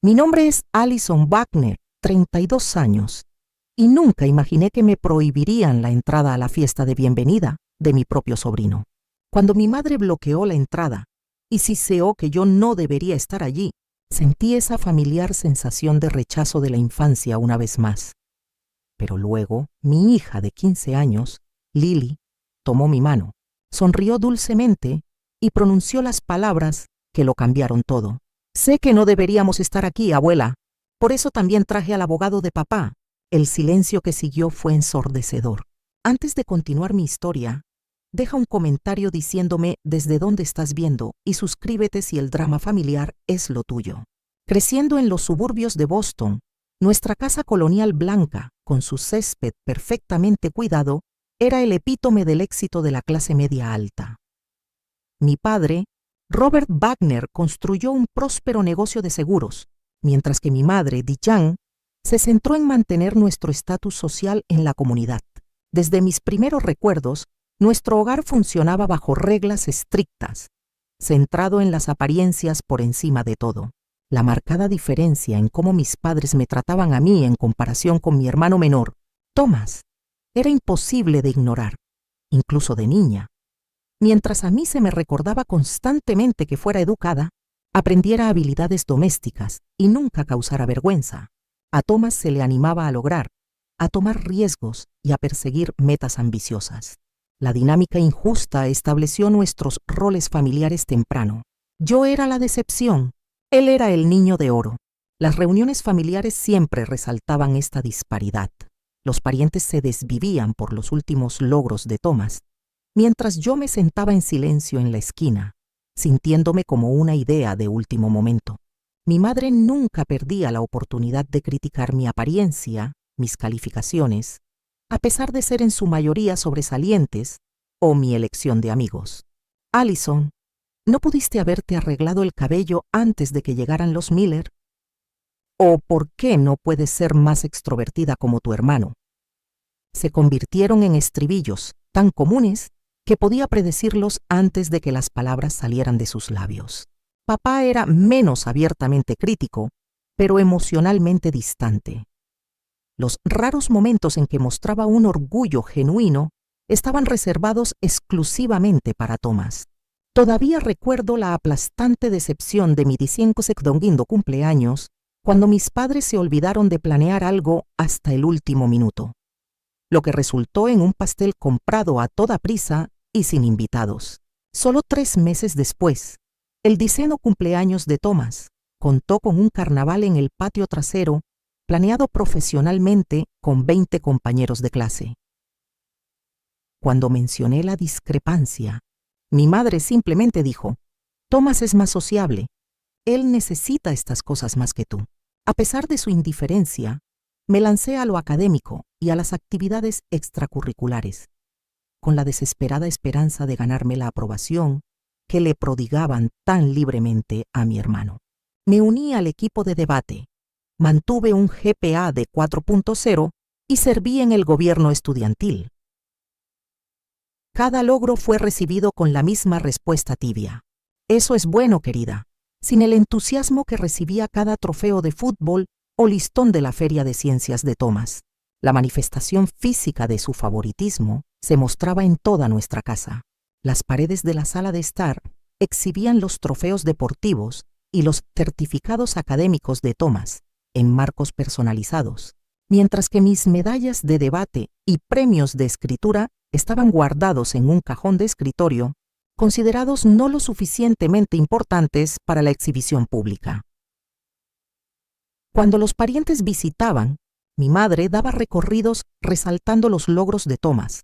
Mi nombre es Alison Wagner, 32 años, y nunca imaginé que me prohibirían la entrada a la fiesta de bienvenida de mi propio sobrino. Cuando mi madre bloqueó la entrada y siseó que yo no debería estar allí, sentí esa familiar sensación de rechazo de la infancia una vez más. Pero luego, mi hija de 15 años, Lily, tomó mi mano, sonrió dulcemente y pronunció las palabras que lo cambiaron todo. Sé que no deberíamos estar aquí, abuela. Por eso también traje al abogado de papá. El silencio que siguió fue ensordecedor. Antes de continuar mi historia, deja un comentario diciéndome desde dónde estás viendo y suscríbete si el drama familiar es lo tuyo. Creciendo en los suburbios de Boston, nuestra casa colonial blanca, con su césped perfectamente cuidado, era el epítome del éxito de la clase media alta. Mi padre, Robert Wagner, construyó un próspero negocio de seguros, mientras que mi madre, Diane, se centró en mantener nuestro estatus social en la comunidad. Desde mis primeros recuerdos, nuestro hogar funcionaba bajo reglas estrictas, centrado en las apariencias por encima de todo. La marcada diferencia en cómo mis padres me trataban a mí en comparación con mi hermano menor, Thomas, era imposible de ignorar, incluso de niña. Mientras a mí se me recordaba constantemente que fuera educada, aprendiera habilidades domésticas y nunca causara vergüenza, a Thomas se le animaba a lograr, a tomar riesgos y a perseguir metas ambiciosas. La dinámica injusta estableció nuestros roles familiares temprano. Yo era la decepción, él era el niño de oro. Las reuniones familiares siempre resaltaban esta disparidad. Los parientes se desvivían por los últimos logros de Thomas, mientras yo me sentaba en silencio en la esquina, sintiéndome como una idea de último momento. Mi madre nunca perdía la oportunidad de criticar mi apariencia, mis calificaciones, a pesar de ser en su mayoría sobresalientes, o mi elección de amigos. Alison, ¿no pudiste haberte arreglado el cabello antes de que llegaran los Miller? ¿O por qué no puedes ser más extrovertida como tu hermano? Se convirtieron en estribillos tan comunes que podía predecirlos antes de que las palabras salieran de sus labios. Papá era menos abiertamente crítico, pero emocionalmente distante. Los raros momentos en que mostraba un orgullo genuino estaban reservados exclusivamente para Thomas. Todavía recuerdo la aplastante decepción de mi 15º cumpleaños cuando mis padres se olvidaron de planear algo hasta el último minuto, lo que resultó en un pastel comprado a toda prisa y sin invitados. Solo 3 meses después, el 10º cumpleaños de Thomas contó con un carnaval en el patio trasero planeado profesionalmente con 20 compañeros de clase. Cuando mencioné la discrepancia, mi madre simplemente dijo: Thomas es más sociable. Él necesita estas cosas más que tú. A pesar de su indiferencia, me lancé a lo académico y a las actividades extracurriculares, con la desesperada esperanza de ganarme la aprobación que le prodigaban tan libremente a mi hermano. Me uní al equipo de debate, mantuve un GPA de 4.0 y serví en el gobierno estudiantil. Cada logro fue recibido con la misma respuesta tibia. Eso es bueno, querida, sin el entusiasmo que recibía cada trofeo de fútbol o listón de la Feria de Ciencias de Thomas. La manifestación física de su favoritismo se mostraba en toda nuestra casa. Las paredes de la sala de estar exhibían los trofeos deportivos y los certificados académicos de Thomas en marcos personalizados, mientras que mis medallas de debate y premios de escritura estaban guardados en un cajón de escritorio, considerados no lo suficientemente importantes para la exhibición pública. Cuando los parientes visitaban, mi madre daba recorridos resaltando los logros de Thomas,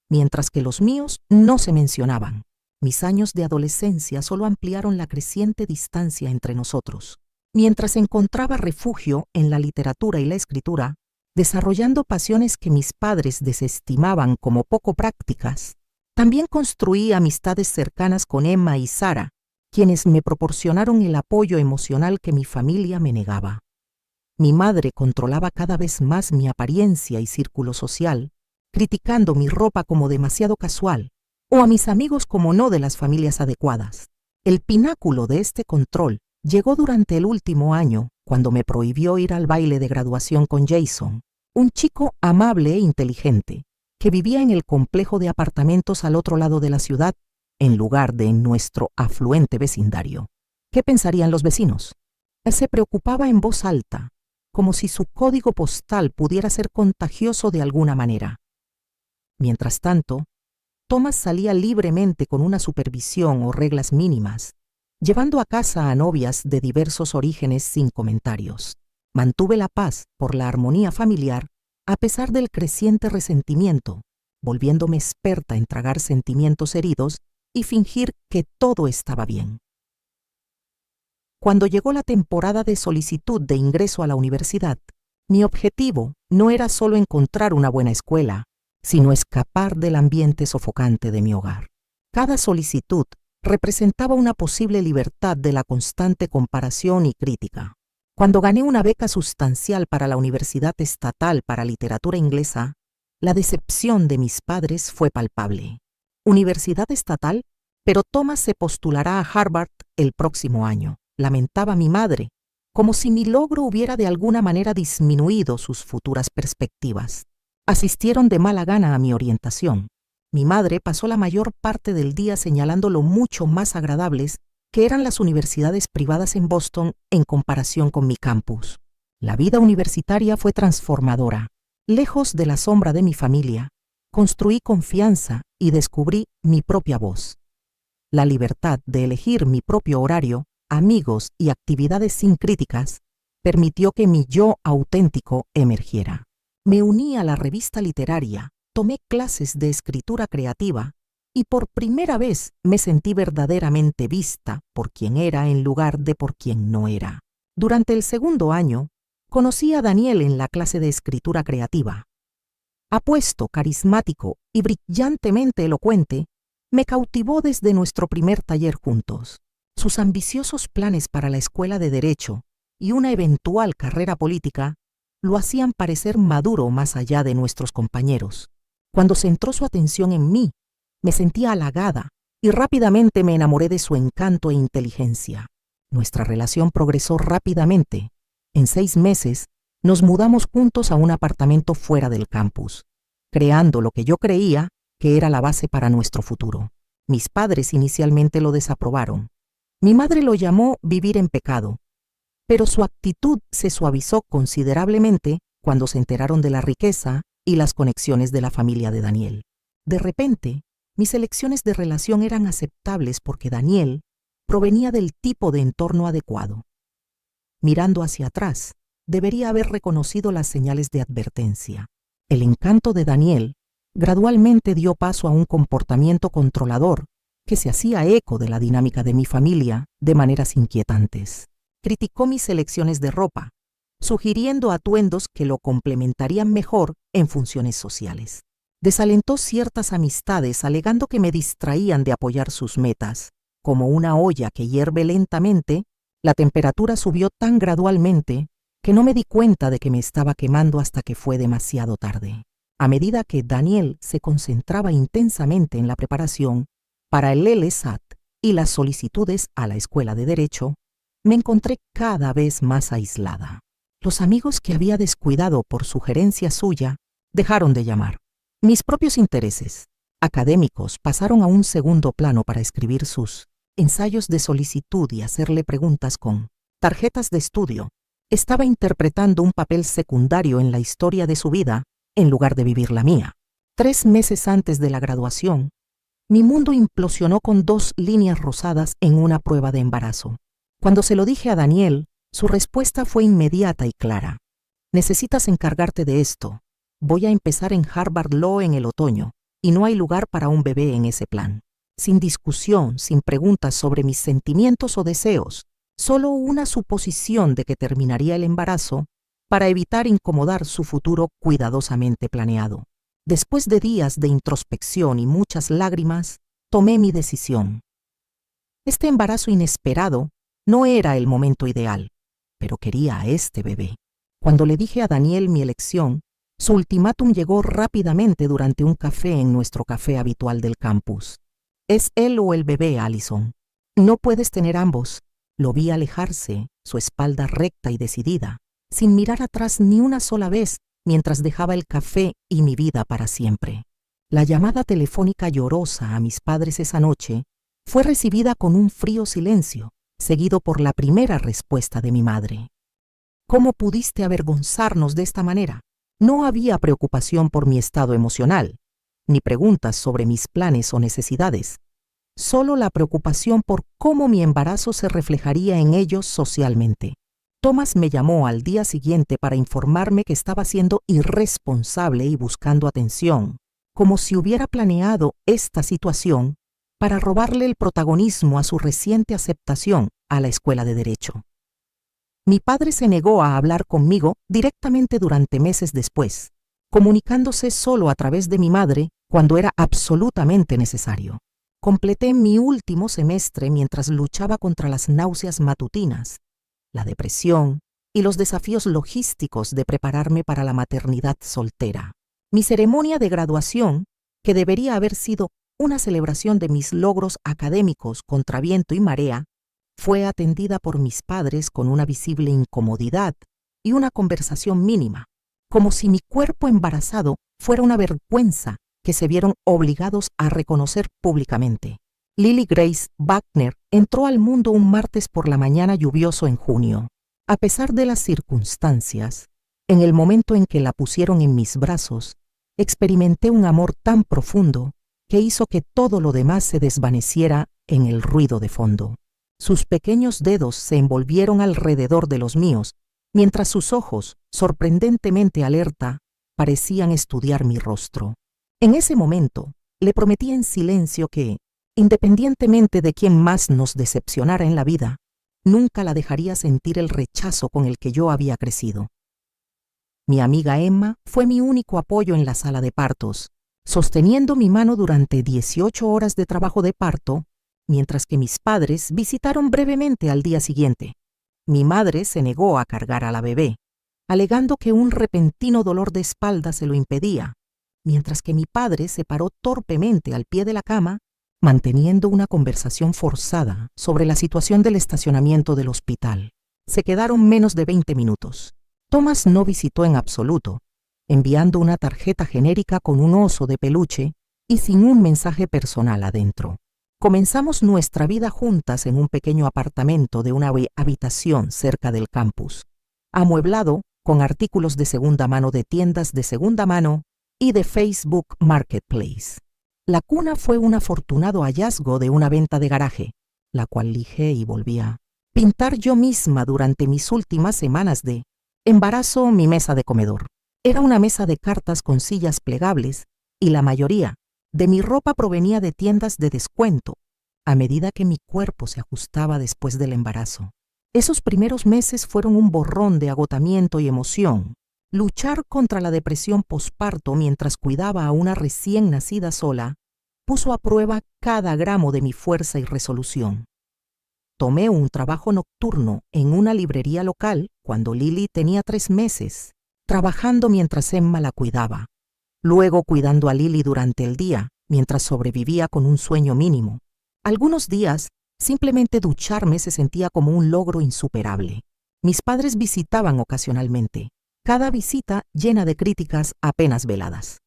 mientras que los míos no se mencionaban. Mis años de adolescencia solo ampliaron la creciente distancia entre nosotros. Mientras encontraba refugio en la literatura y la escritura, desarrollando pasiones que mis padres desestimaban como poco prácticas, también construí amistades cercanas con Emma y Sara, quienes me proporcionaron el apoyo emocional que mi familia me negaba. Mi madre controlaba cada vez más mi apariencia y círculo social, criticando mi ropa como demasiado casual o a mis amigos como no de las familias adecuadas. El pináculo de este control Llegó durante el último año, cuando me prohibió ir al baile de graduación con Jason, un chico amable e inteligente, que vivía en el complejo de apartamentos al otro lado de la ciudad, en lugar de en nuestro afluente vecindario. ¿Qué pensarían los vecinos? Él se preocupaba en voz alta, como si su código postal pudiera ser contagioso de alguna manera. Mientras tanto, Thomas salía libremente con una supervisión o reglas mínimas, llevando a casa a novias de diversos orígenes sin comentarios. Mantuve la paz por la armonía familiar a pesar del creciente resentimiento, volviéndome experta en tragar sentimientos heridos y fingir que todo estaba bien. Cuando llegó la temporada de solicitud de ingreso a la universidad, mi objetivo no era solo encontrar una buena escuela, sino escapar del ambiente sofocante de mi hogar. Cada solicitud representaba una posible libertad de la constante comparación y crítica. Cuando gané una beca sustancial para la Universidad Estatal para Literatura Inglesa, la decepción de mis padres fue palpable. ¿Universidad estatal? Pero Thomas se postulará a Harvard el próximo año, lamentaba mi madre, como si mi logro hubiera de alguna manera disminuido sus futuras perspectivas. Asistieron de mala gana a mi orientación. Mi madre pasó la mayor parte del día señalando lo mucho más agradables que eran las universidades privadas en Boston en comparación con mi campus. La vida universitaria fue transformadora. Lejos de la sombra de mi familia, construí confianza y descubrí mi propia voz. La libertad de elegir mi propio horario, amigos y actividades sin críticas permitió que mi yo auténtico emergiera. Me uní a la revista literaria, tomé clases de escritura creativa y por primera vez me sentí verdaderamente vista por quien era en lugar de por quien no era. Durante el segundo año, conocí a Daniel en la clase de escritura creativa. Apuesto, carismático y brillantemente elocuente, me cautivó desde nuestro primer taller juntos. Sus ambiciosos planes para la escuela de Derecho y una eventual carrera política lo hacían parecer maduro más allá de nuestros compañeros. Cuando centró su atención en mí, me sentí halagada y rápidamente me enamoré de su encanto e inteligencia. Nuestra relación progresó rápidamente. En 6 meses, nos mudamos juntos a un apartamento fuera del campus, creando lo que yo creía que era la base para nuestro futuro. Mis padres inicialmente lo desaprobaron. Mi madre lo llamó vivir en pecado, pero su actitud se suavizó considerablemente cuando se enteraron de la riqueza y las conexiones de la familia de Daniel. De repente, mis elecciones de relación eran aceptables porque Daniel provenía del tipo de entorno adecuado. Mirando hacia atrás, debería haber reconocido las señales de advertencia. El encanto de Daniel gradualmente dio paso a un comportamiento controlador que se hacía eco de la dinámica de mi familia de maneras inquietantes. Criticó mis elecciones de ropa, sugiriendo atuendos que lo complementarían mejor en funciones sociales. Desalentó ciertas amistades alegando que me distraían de apoyar sus metas. Como una olla que hierve lentamente, la temperatura subió tan gradualmente que no me di cuenta de que me estaba quemando hasta que fue demasiado tarde. A medida que Daniel se concentraba intensamente en la preparación para el LSAT y las solicitudes a la Escuela de Derecho, me encontré cada vez más aislada. Los amigos que había descuidado por sugerencia suya dejaron de llamar. Mis propios intereses académicos pasaron a un segundo plano para escribir sus ensayos de solicitud y hacerle preguntas con tarjetas de estudio. Estaba interpretando un papel secundario en la historia de su vida en lugar de vivir la mía. 3 meses antes de la graduación, mi mundo implosionó con 2 líneas rosadas en una prueba de embarazo. Cuando se lo dije a Daniel, su respuesta fue inmediata y clara. Necesitas encargarte de esto. Voy a empezar en Harvard Law en el otoño, y no hay lugar para un bebé en ese plan. Sin discusión, sin preguntas sobre mis sentimientos o deseos, solo una suposición de que terminaría el embarazo para evitar incomodar su futuro cuidadosamente planeado. Después de días de introspección y muchas lágrimas, tomé mi decisión. Este embarazo inesperado no era el momento ideal, pero quería a este bebé. Cuando le dije a Daniel mi elección, su ultimátum llegó rápidamente durante un café en nuestro café habitual del campus. Es él o el bebé, Allison. No puedes tener ambos. Lo vi alejarse, su espalda recta y decidida, sin mirar atrás ni una sola vez mientras dejaba el café y mi vida para siempre. La llamada telefónica llorosa a mis padres esa noche fue recibida con un frío silencio, seguido por la primera respuesta de mi madre. ¿Cómo pudiste avergonzarnos de esta manera? No había preocupación por mi estado emocional, ni preguntas sobre mis planes o necesidades, solo la preocupación por cómo mi embarazo se reflejaría en ellos socialmente. Thomas me llamó al día siguiente para informarme que estaba siendo irresponsable y buscando atención, como si hubiera planeado esta situación para robarle el protagonismo a su reciente aceptación a la escuela de Derecho. Mi padre se negó a hablar conmigo directamente durante meses después, comunicándose solo a través de mi madre cuando era absolutamente necesario. Completé mi último semestre mientras luchaba contra las náuseas matutinas, la depresión y los desafíos logísticos de prepararme para la maternidad soltera. Mi ceremonia de graduación, que debería haber sido una celebración de mis logros académicos contra viento y marea, fue atendida por mis padres con una visible incomodidad y una conversación mínima, como si mi cuerpo embarazado fuera una vergüenza que se vieron obligados a reconocer públicamente. Lily Grace Buckner entró al mundo un martes por la mañana lluvioso en junio. A pesar de las circunstancias, en el momento en que la pusieron en mis brazos, experimenté un amor tan profundo que hizo que todo lo demás se desvaneciera en el ruido de fondo. Sus pequeños dedos se envolvieron alrededor de los míos, mientras sus ojos, sorprendentemente alerta, parecían estudiar mi rostro. En ese momento, le prometí en silencio que, independientemente de quién más nos decepcionara en la vida, nunca la dejaría sentir el rechazo con el que yo había crecido. Mi amiga Emma fue mi único apoyo en la sala de partos, sosteniendo mi mano durante 18 horas de trabajo de parto, mientras que mis padres visitaron brevemente al día siguiente. Mi madre se negó a cargar a la bebé, alegando que un repentino dolor de espalda se lo impedía, mientras que mi padre se paró torpemente al pie de la cama, manteniendo una conversación forzada sobre la situación del estacionamiento del hospital. Se quedaron menos de 20 minutos. Thomas no visitó en absoluto, enviando una tarjeta genérica con un oso de peluche y sin un mensaje personal adentro. Comenzamos nuestra vida juntas en un pequeño apartamento de una habitación cerca del campus, amueblado con artículos de segunda mano de tiendas de segunda mano y de Facebook Marketplace. La cuna fue un afortunado hallazgo de una venta de garaje, la cual lijé y volví a pintar yo misma durante mis últimas semanas de embarazo. Mi mesa de comedor era una mesa de cartas con sillas plegables y la mayoría de mi ropa provenía de tiendas de descuento a medida que mi cuerpo se ajustaba después del embarazo. Esos primeros meses fueron un borrón de agotamiento y emoción. Luchar contra la depresión posparto mientras cuidaba a una recién nacida sola puso a prueba cada gramo de mi fuerza y resolución. Tomé un trabajo nocturno en una librería local cuando Lily tenía 3 meses, trabajando mientras Emma la cuidaba. Luego cuidando a Lily durante el día, mientras sobrevivía con un sueño mínimo. Algunos días, simplemente ducharme se sentía como un logro insuperable. Mis padres visitaban ocasionalmente, cada visita llena de críticas apenas veladas.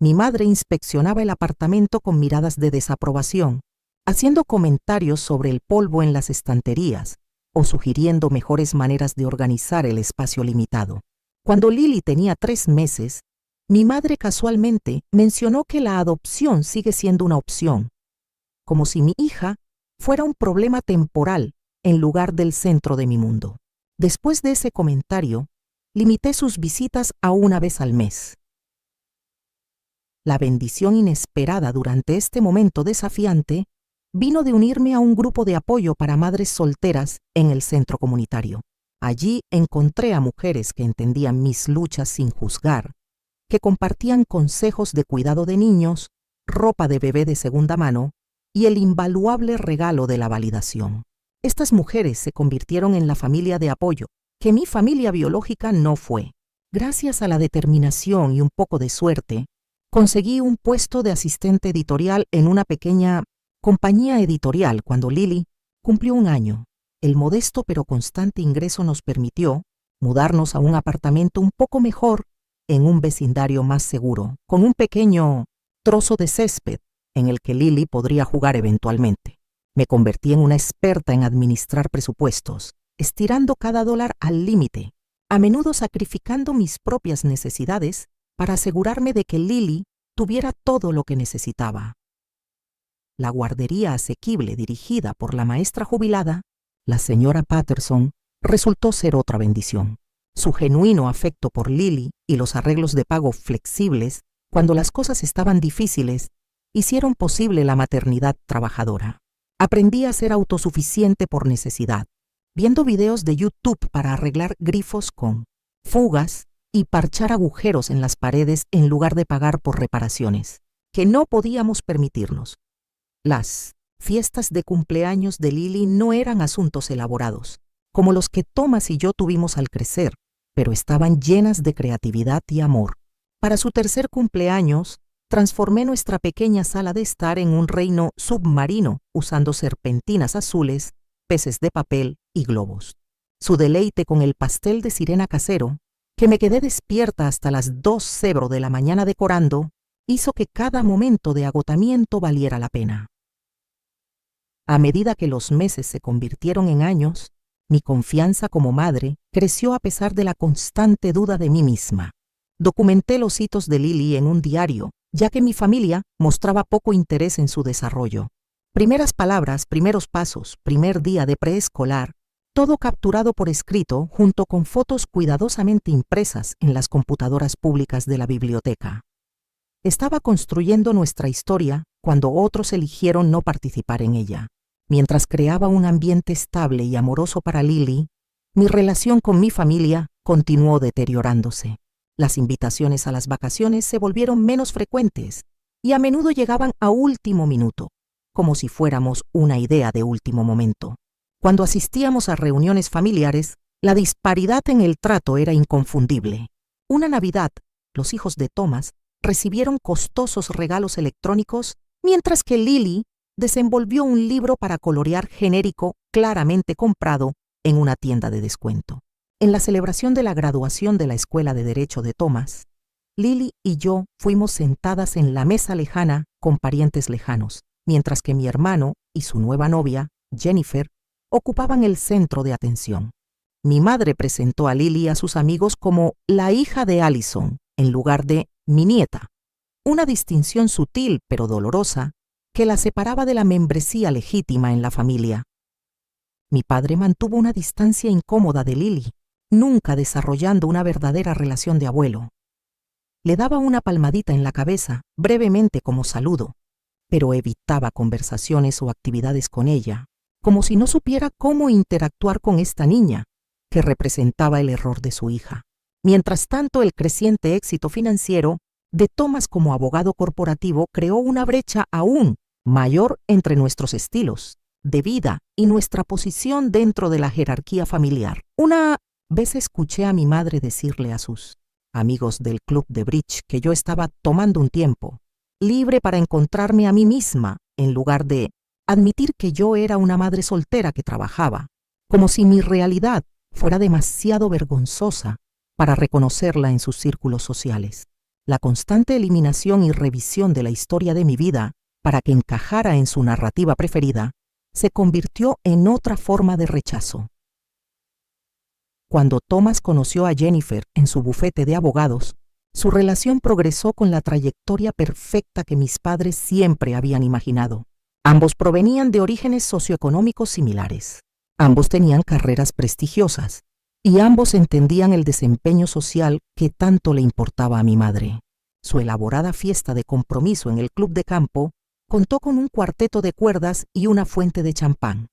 Mi madre inspeccionaba el apartamento con miradas de desaprobación, haciendo comentarios sobre el polvo en las estanterías o sugiriendo mejores maneras de organizar el espacio limitado. Cuando Lily tenía 3 meses, mi madre casualmente mencionó que la adopción sigue siendo una opción, como si mi hija fuera un problema temporal en lugar del centro de mi mundo. Después de ese comentario, limité sus visitas a una vez al mes. La bendición inesperada durante este momento desafiante vino de unirme a un grupo de apoyo para madres solteras en el centro comunitario. Allí encontré a mujeres que entendían mis luchas sin juzgar, que compartían consejos de cuidado de niños, ropa de bebé de segunda mano y el invaluable regalo de la validación. Estas mujeres se convirtieron en la familia de apoyo, que mi familia biológica no fue. Gracias a la determinación y un poco de suerte, conseguí un puesto de asistente editorial en una pequeña compañía editorial cuando Lily cumplió 1 año. El modesto pero constante ingreso nos permitió mudarnos a un apartamento un poco mejor en un vecindario más seguro, con un pequeño trozo de césped en el que Lily podría jugar eventualmente. Me convertí en una experta en administrar presupuestos, estirando cada dólar al límite, a menudo sacrificando mis propias necesidades para asegurarme de que Lily tuviera todo lo que necesitaba. La guardería asequible dirigida por la maestra jubilada, la señora Patterson, resultó ser otra bendición. Su genuino afecto por Lily y los arreglos de pago flexibles cuando las cosas estaban difíciles hicieron posible la maternidad trabajadora. Aprendí a ser autosuficiente por necesidad, viendo videos de YouTube para arreglar grifos con fugas y parchar agujeros en las paredes en lugar de pagar por reparaciones, que no podíamos permitirnos. Las fiestas de cumpleaños de Lily no eran asuntos elaborados, como los que Thomas y yo tuvimos al crecer, pero estaban llenas de creatividad y amor. Para su tercer cumpleaños, transformé nuestra pequeña sala de estar en un reino submarino usando serpentinas azules, peces de papel y globos. Su deleite con el pastel de sirena casero, que me quedé despierta hasta las 2:00 de la mañana decorando, hizo que cada momento de agotamiento valiera la pena. A medida que los meses se convirtieron en años, mi confianza como madre creció a pesar de la constante duda de mí misma. Documenté los hitos de Lily en un diario, ya que mi familia mostraba poco interés en su desarrollo. Primeras palabras, primeros pasos, primer día de preescolar, todo capturado por escrito junto con fotos cuidadosamente impresas en las computadoras públicas de la biblioteca. Estaba construyendo nuestra historia cuando otros eligieron no participar en ella. Mientras creaba un ambiente estable y amoroso para Lily, mi relación con mi familia continuó deteriorándose. Las invitaciones a las vacaciones se volvieron menos frecuentes y a menudo llegaban a último minuto, como si fuéramos una idea de último momento. Cuando asistíamos a reuniones familiares, la disparidad en el trato era inconfundible. Una Navidad, los hijos de Thomas recibieron costosos regalos electrónicos, mientras que Lily desenvolvió un libro para colorear genérico claramente comprado en una tienda de descuento. En la celebración de la graduación de la Escuela de Derecho de Thomas, Lily y yo fuimos sentadas en la mesa lejana con parientes lejanos, mientras que mi hermano y su nueva novia, Jennifer, ocupaban el centro de atención. Mi madre presentó a Lily a sus amigos como la hija de Allison, en lugar de mi nieta, una distinción sutil pero dolorosa que la separaba de la membresía legítima en la familia. Mi padre mantuvo una distancia incómoda de Lily, nunca desarrollando una verdadera relación de abuelo. Le daba una palmadita en la cabeza, brevemente como saludo, pero evitaba conversaciones o actividades con ella, como si no supiera cómo interactuar con esta niña, que representaba el error de su hija. Mientras tanto, el creciente éxito financiero de Thomas como abogado corporativo creó una brecha aún mayor entre nuestros estilos de vida y nuestra posición dentro de la jerarquía familiar. Una vez escuché a mi madre decirle a sus amigos del club de bridge que yo estaba tomando un tiempo libre para encontrarme a mí misma, en lugar de admitir que yo era una madre soltera que trabajaba, como si mi realidad fuera demasiado vergonzosa para reconocerla en sus círculos sociales. La constante eliminación y revisión de la historia de mi vida para que encajara en su narrativa preferida se convirtió en otra forma de rechazo. Cuando Thomas conoció a Jennifer en su bufete de abogados, su relación progresó con la trayectoria perfecta que mis padres siempre habían imaginado. Ambos provenían de orígenes socioeconómicos similares. Ambos tenían carreras prestigiosas y ambos entendían el desempeño social que tanto le importaba a mi madre. Su elaborada fiesta de compromiso en el club de campo contó con un cuarteto de cuerdas y una fuente de champán.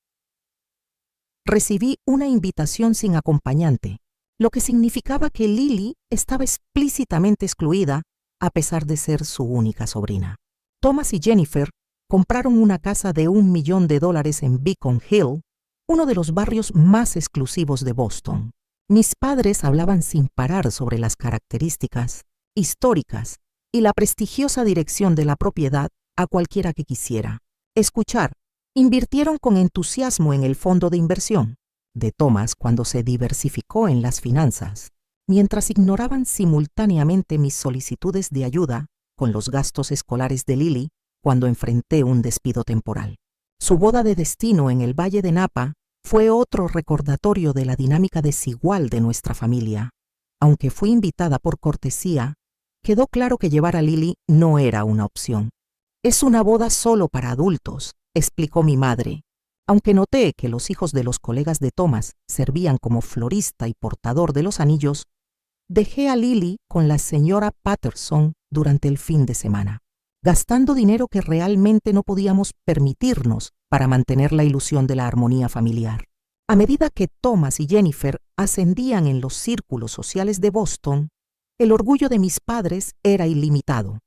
Recibí una invitación sin acompañante, lo que significaba que Lily estaba explícitamente excluida a pesar de ser su única sobrina. Thomas y Jennifer compraron una casa de $1 millón en Beacon Hill, uno de los barrios más exclusivos de Boston. Mis padres hablaban sin parar sobre las características históricas y la prestigiosa dirección de la propiedad a cualquiera que quisiera. Escuchar Invirtieron con entusiasmo en el fondo de inversión de Thomas cuando se diversificó en las finanzas, mientras ignoraban simultáneamente mis solicitudes de ayuda con los gastos escolares de Lily cuando enfrenté un despido temporal. Su boda de destino en el Valle de Napa fue otro recordatorio de la dinámica desigual de nuestra familia. Aunque fui invitada por cortesía, quedó claro que llevar a Lily no era una opción. «Es una boda solo para adultos», explicó mi madre. Aunque noté que los hijos de los colegas de Thomas servían como florista y portador de los anillos, dejé a Lily con la señora Patterson durante el fin de semana, gastando dinero que realmente no podíamos permitirnos para mantener la ilusión de la armonía familiar. A medida que Thomas y Jennifer ascendían en los círculos sociales de Boston, el orgullo de mis padres era ilimitado.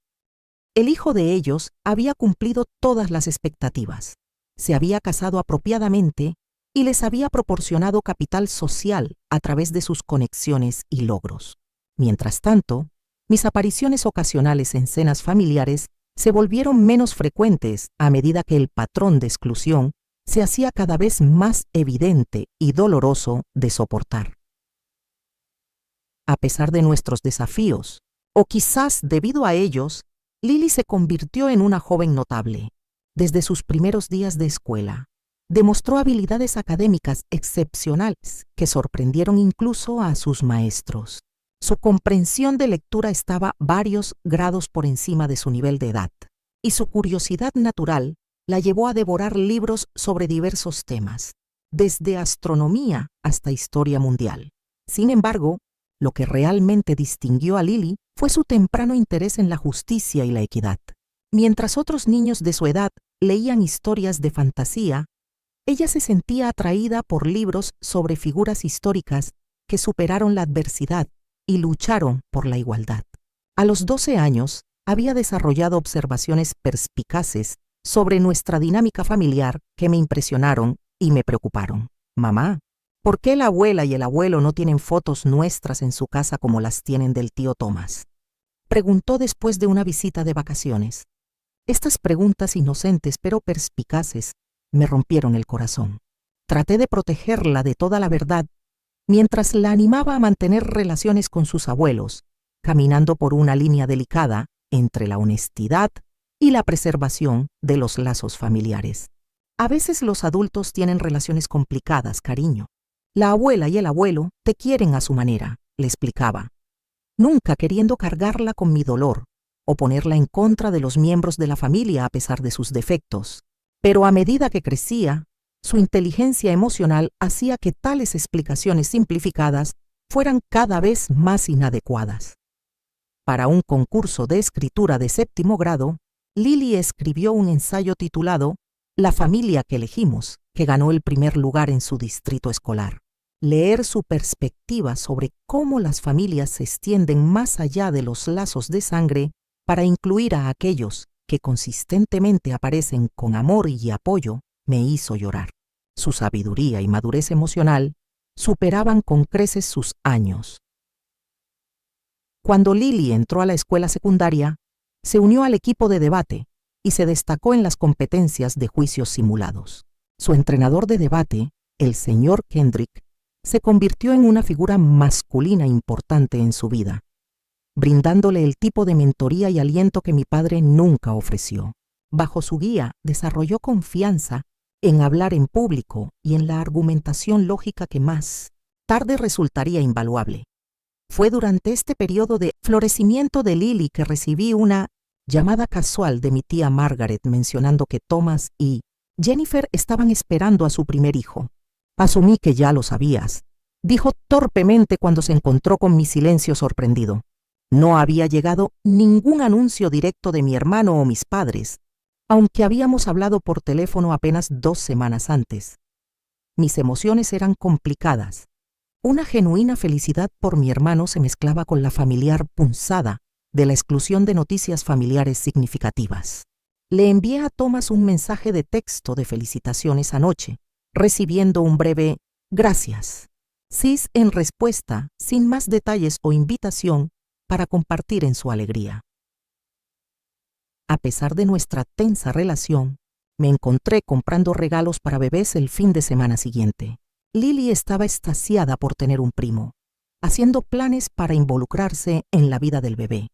El hijo de ellos había cumplido todas las expectativas, se había casado apropiadamente y les había proporcionado capital social a través de sus conexiones y logros. Mientras tanto, mis apariciones ocasionales en cenas familiares se volvieron menos frecuentes a medida que el patrón de exclusión se hacía cada vez más evidente y doloroso de soportar. A pesar de nuestros desafíos, o quizás debido a ellos, Lily se convirtió en una joven notable. Desde sus primeros días de escuela, demostró habilidades académicas excepcionales que sorprendieron incluso a sus maestros. Su comprensión de lectura estaba varios grados por encima de su nivel de edad, y su curiosidad natural la llevó a devorar libros sobre diversos temas, desde astronomía hasta historia mundial. Sin embargo, lo que realmente distinguió a Lily fue su temprano interés en la justicia y la equidad. Mientras otros niños de su edad leían historias de fantasía, ella se sentía atraída por libros sobre figuras históricas que superaron la adversidad y lucharon por la igualdad. A los 12 años, había desarrollado observaciones perspicaces sobre nuestra dinámica familiar que me impresionaron y me preocuparon. «Mamá, ¿por qué la abuela y el abuelo no tienen fotos nuestras en su casa como las tienen del tío Thomas?», preguntó después de una visita de vacaciones. Estas preguntas inocentes pero perspicaces me rompieron el corazón. Traté de protegerla de toda la verdad mientras la animaba a mantener relaciones con sus abuelos, caminando por una línea delicada entre la honestidad y la preservación de los lazos familiares. A veces los adultos tienen relaciones complicadas, cariño. La abuela y el abuelo te quieren a su manera, le explicaba, nunca queriendo cargarla con mi dolor o ponerla en contra de los miembros de la familia a pesar de sus defectos. Pero a medida que crecía, su inteligencia emocional hacía que tales explicaciones simplificadas fueran cada vez más inadecuadas. Para un concurso de escritura de 7º grado, Lily escribió un ensayo titulado «La familia que elegimos», que ganó el primer lugar en su distrito escolar. Leer su perspectiva sobre cómo las familias se extienden más allá de los lazos de sangre para incluir a aquellos que consistentemente aparecen con amor y apoyo me hizo llorar. Su sabiduría y madurez emocional superaban con creces sus años. Cuando Lily entró a la escuela secundaria, se unió al equipo de debate y se destacó en las competencias de juicios simulados. Su entrenador de debate, el señor Kendrick, se convirtió en una figura masculina importante en su vida, brindándole el tipo de mentoría y aliento que mi padre nunca ofreció. Bajo su guía, desarrolló confianza en hablar en público y en la argumentación lógica que más tarde resultaría invaluable. Fue durante este periodo de florecimiento de Lily que recibí una llamada casual de mi tía Margaret mencionando que Thomas y Jennifer estaban esperando a su primer hijo. «Asumí que ya lo sabías», dijo torpemente cuando se encontró con mi silencio sorprendido. No había llegado ningún anuncio directo de mi hermano o mis padres, aunque habíamos hablado por teléfono apenas 2 semanas antes. Mis emociones eran complicadas. Una genuina felicidad por mi hermano se mezclaba con la familiar punzada de la exclusión de noticias familiares significativas. Le envié a Thomas un mensaje de texto de felicitaciones anoche, recibiendo un breve «gracias», cis en respuesta, sin más detalles o invitación para compartir en su alegría. A pesar de nuestra tensa relación, Me encontré comprando regalos para bebés el fin de semana siguiente. Lily estaba extasiada por tener un primo, haciendo planes para involucrarse en la vida del bebé,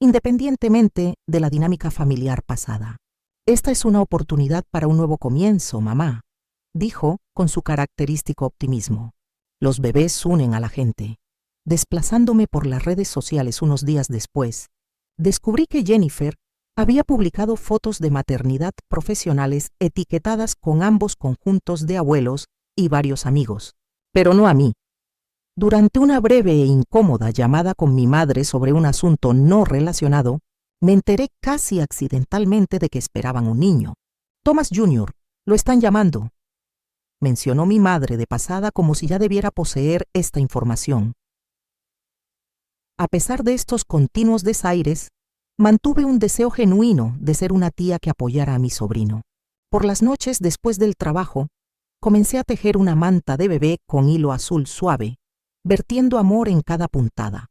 independientemente de la dinámica familiar pasada. «Esta es una oportunidad para un nuevo comienzo, mamá», dijo con su característico optimismo. «Los bebés unen a la gente». Desplazándome por las redes sociales unos días después, descubrí que Jennifer había publicado fotos de maternidad profesionales etiquetadas con ambos conjuntos de abuelos y varios amigos, pero no a mí. Durante una breve e incómoda llamada con mi madre sobre un asunto no relacionado, me enteré casi accidentalmente de que esperaban un niño. «Thomas Jr., lo están llamando», mencionó mi madre de pasada como si ya debiera poseer esta información. A pesar de estos continuos desaires, mantuve un deseo genuino de ser una tía que apoyara a mi sobrino. Por las noches, después del trabajo, comencé a tejer una manta de bebé con hilo azul suave, vertiendo amor en cada puntada,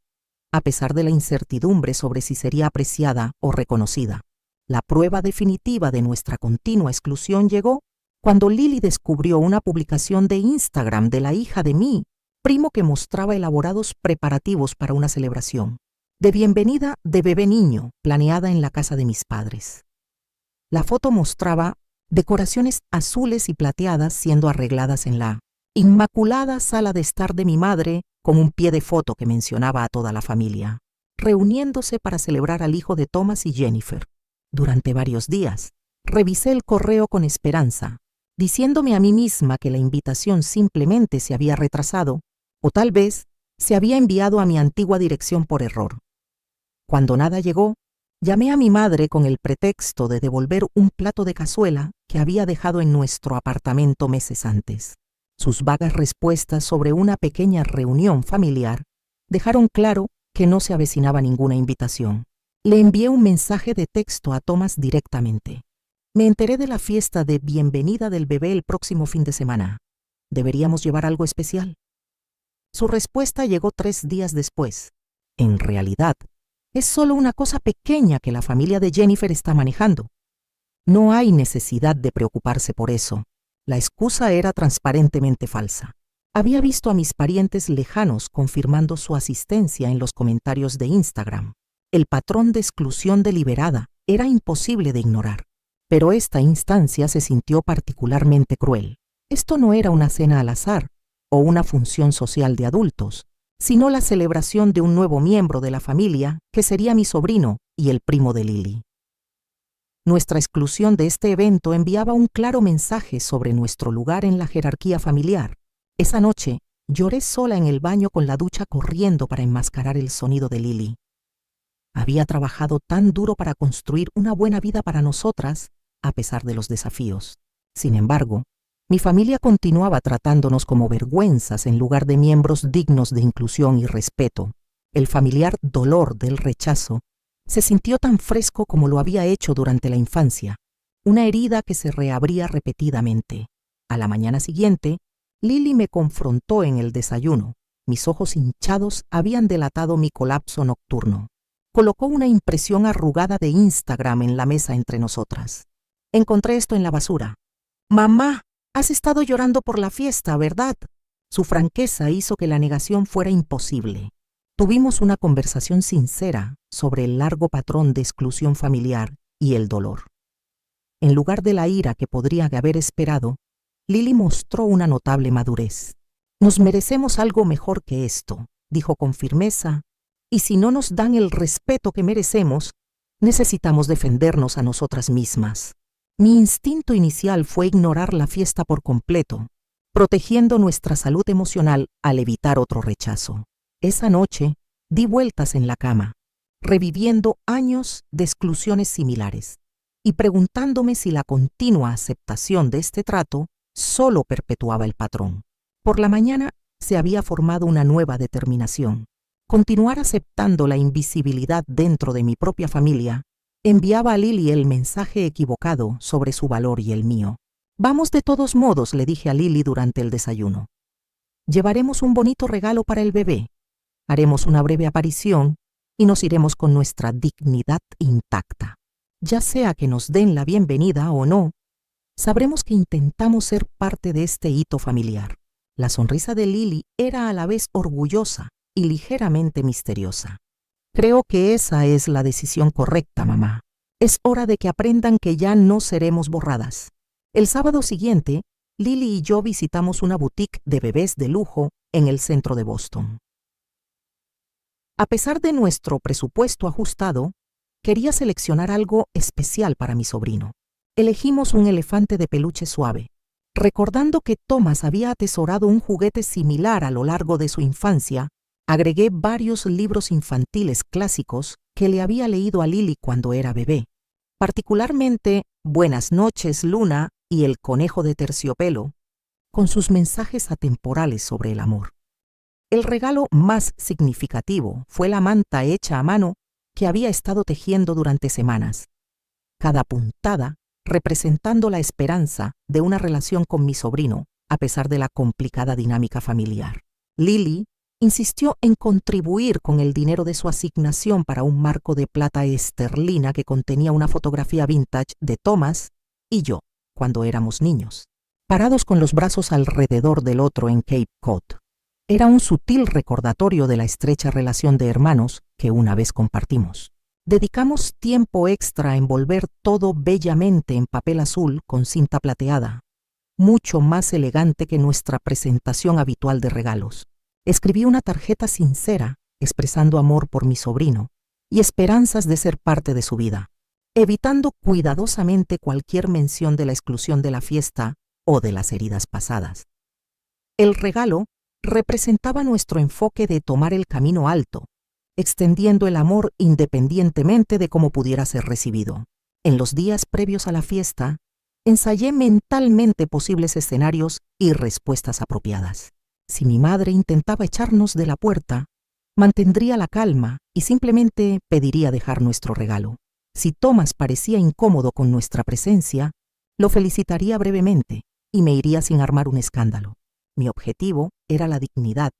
a pesar de la incertidumbre sobre si sería apreciada o reconocida. La prueba definitiva de nuestra continua exclusión llegó cuando Lily descubrió una publicación de Instagram de la hija de mi primo que mostraba elaborados preparativos para una celebración de bienvenida de bebé niño planeada en la casa de mis padres. La foto mostraba decoraciones azules y plateadas siendo arregladas en la inmaculada sala de estar de mi madre, con un pie de foto que mencionaba a toda la familia, reuniéndose para celebrar al hijo de Thomas y Jennifer. Durante varios días, revisé el correo con esperanza, diciéndome a mí misma que la invitación simplemente se había retrasado, o tal vez se había enviado a mi antigua dirección por error. Cuando nada llegó, llamé a mi madre con el pretexto de devolver un plato de cazuela que había dejado en nuestro apartamento meses antes. Sus vagas respuestas sobre una pequeña reunión familiar dejaron claro que no se avecinaba ninguna invitación. Le envié un mensaje de texto a Thomas directamente. «Me enteré de la fiesta de bienvenida del bebé el próximo fin de semana. ¿Deberíamos llevar algo especial?». Su respuesta llegó 3 días después. «En realidad, es solo una cosa pequeña que la familia de Jennifer está manejando. No hay necesidad de preocuparse por eso». La excusa era transparentemente falsa. Había visto a mis parientes lejanos confirmando su asistencia en los comentarios de Instagram. El patrón de exclusión deliberada era imposible de ignorar. Pero esta instancia se sintió particularmente cruel. Esto no era una cena al azar o una función social de adultos, sino la celebración de un nuevo miembro de la familia que sería mi sobrino y el primo de Lily. Nuestra exclusión de este evento enviaba un claro mensaje sobre nuestro lugar en la jerarquía familiar. Esa noche, lloré sola en el baño con la ducha corriendo para enmascarar el sonido de Lily. Había trabajado tan duro para construir una buena vida para nosotras, a pesar de los desafíos. Sin embargo, mi familia continuaba tratándonos como vergüenzas en lugar de miembros dignos de inclusión y respeto. El familiar dolor del rechazo se sintió tan fresco como lo había hecho durante la infancia, una herida que se reabría repetidamente. A la mañana siguiente, Lily me confrontó en el desayuno. Mis ojos hinchados habían delatado mi colapso nocturno. Colocó una impresión arrugada de Instagram en la mesa entre nosotras. «Encontré esto en la basura». «Mamá, has estado llorando por la fiesta, ¿verdad?». Su franqueza hizo que la negación fuera imposible. Tuvimos una conversación sincera sobre el largo patrón de exclusión familiar y el dolor. En lugar de la ira que podría haber esperado, Lily mostró una notable madurez. «Nos merecemos algo mejor que esto», dijo con firmeza, «y si no nos dan el respeto que merecemos, necesitamos defendernos a nosotras mismas». Mi instinto inicial fue ignorar la fiesta por completo, protegiendo nuestra salud emocional al evitar otro rechazo. Esa noche di vueltas en la cama, reviviendo años de exclusiones similares y preguntándome si la continua aceptación de este trato solo perpetuaba el patrón. Por la mañana se había formado una nueva determinación. Continuar aceptando la invisibilidad dentro de mi propia familia enviaba a Lily el mensaje equivocado sobre su valor y el mío. «Vamos de todos modos», le dije a Lily durante el desayuno. «Llevaremos un bonito regalo para el bebé. Haremos una breve aparición y nos iremos con nuestra dignidad intacta. Ya sea que nos den la bienvenida o no, sabremos que intentamos ser parte de este hito familiar. La sonrisa de Lily era a la vez orgullosa y ligeramente misteriosa. Creo que esa es la decisión correcta, mamá. Es hora de que aprendan que ya no seremos borradas. El sábado siguiente, Lily y yo visitamos una boutique de bebés de lujo en el centro de Boston. A pesar de nuestro presupuesto ajustado, quería seleccionar algo especial para mi sobrino. Elegimos un elefante de peluche suave, recordando que Thomas había atesorado un juguete similar a lo largo de su infancia. Agregué varios libros infantiles clásicos que le había leído a Lily cuando era bebé, particularmente Buenas noches, Luna y El conejo de terciopelo, con sus mensajes atemporales sobre el amor. El regalo más significativo fue la manta hecha a mano que había estado tejiendo durante semanas, cada puntada representando la esperanza de una relación con mi sobrino a pesar de la complicada dinámica familiar. Lily insistió en contribuir con el dinero de su asignación para un marco de plata esterlina que contenía una fotografía vintage de Thomas y yo, cuando éramos niños, parados con los brazos alrededor del otro en Cape Cod. Era un sutil recordatorio de la estrecha relación de hermanos que una vez compartimos. Dedicamos tiempo extra a envolver todo bellamente en papel azul con cinta plateada, mucho más elegante que nuestra presentación habitual de regalos. Escribí una tarjeta sincera, expresando amor por mi sobrino y esperanzas de ser parte de su vida, evitando cuidadosamente cualquier mención de la exclusión de la fiesta o de las heridas pasadas. El regalo representaba nuestro enfoque de tomar el camino alto, extendiendo el amor independientemente de cómo pudiera ser recibido. En los días previos a la fiesta, ensayé mentalmente posibles escenarios y respuestas apropiadas. Si mi madre intentaba echarnos de la puerta, mantendría la calma y simplemente pediría dejar nuestro regalo. Si Thomas parecía incómodo con nuestra presencia, lo felicitaría brevemente y me iría sin armar un escándalo. Mi objetivo era la dignidad,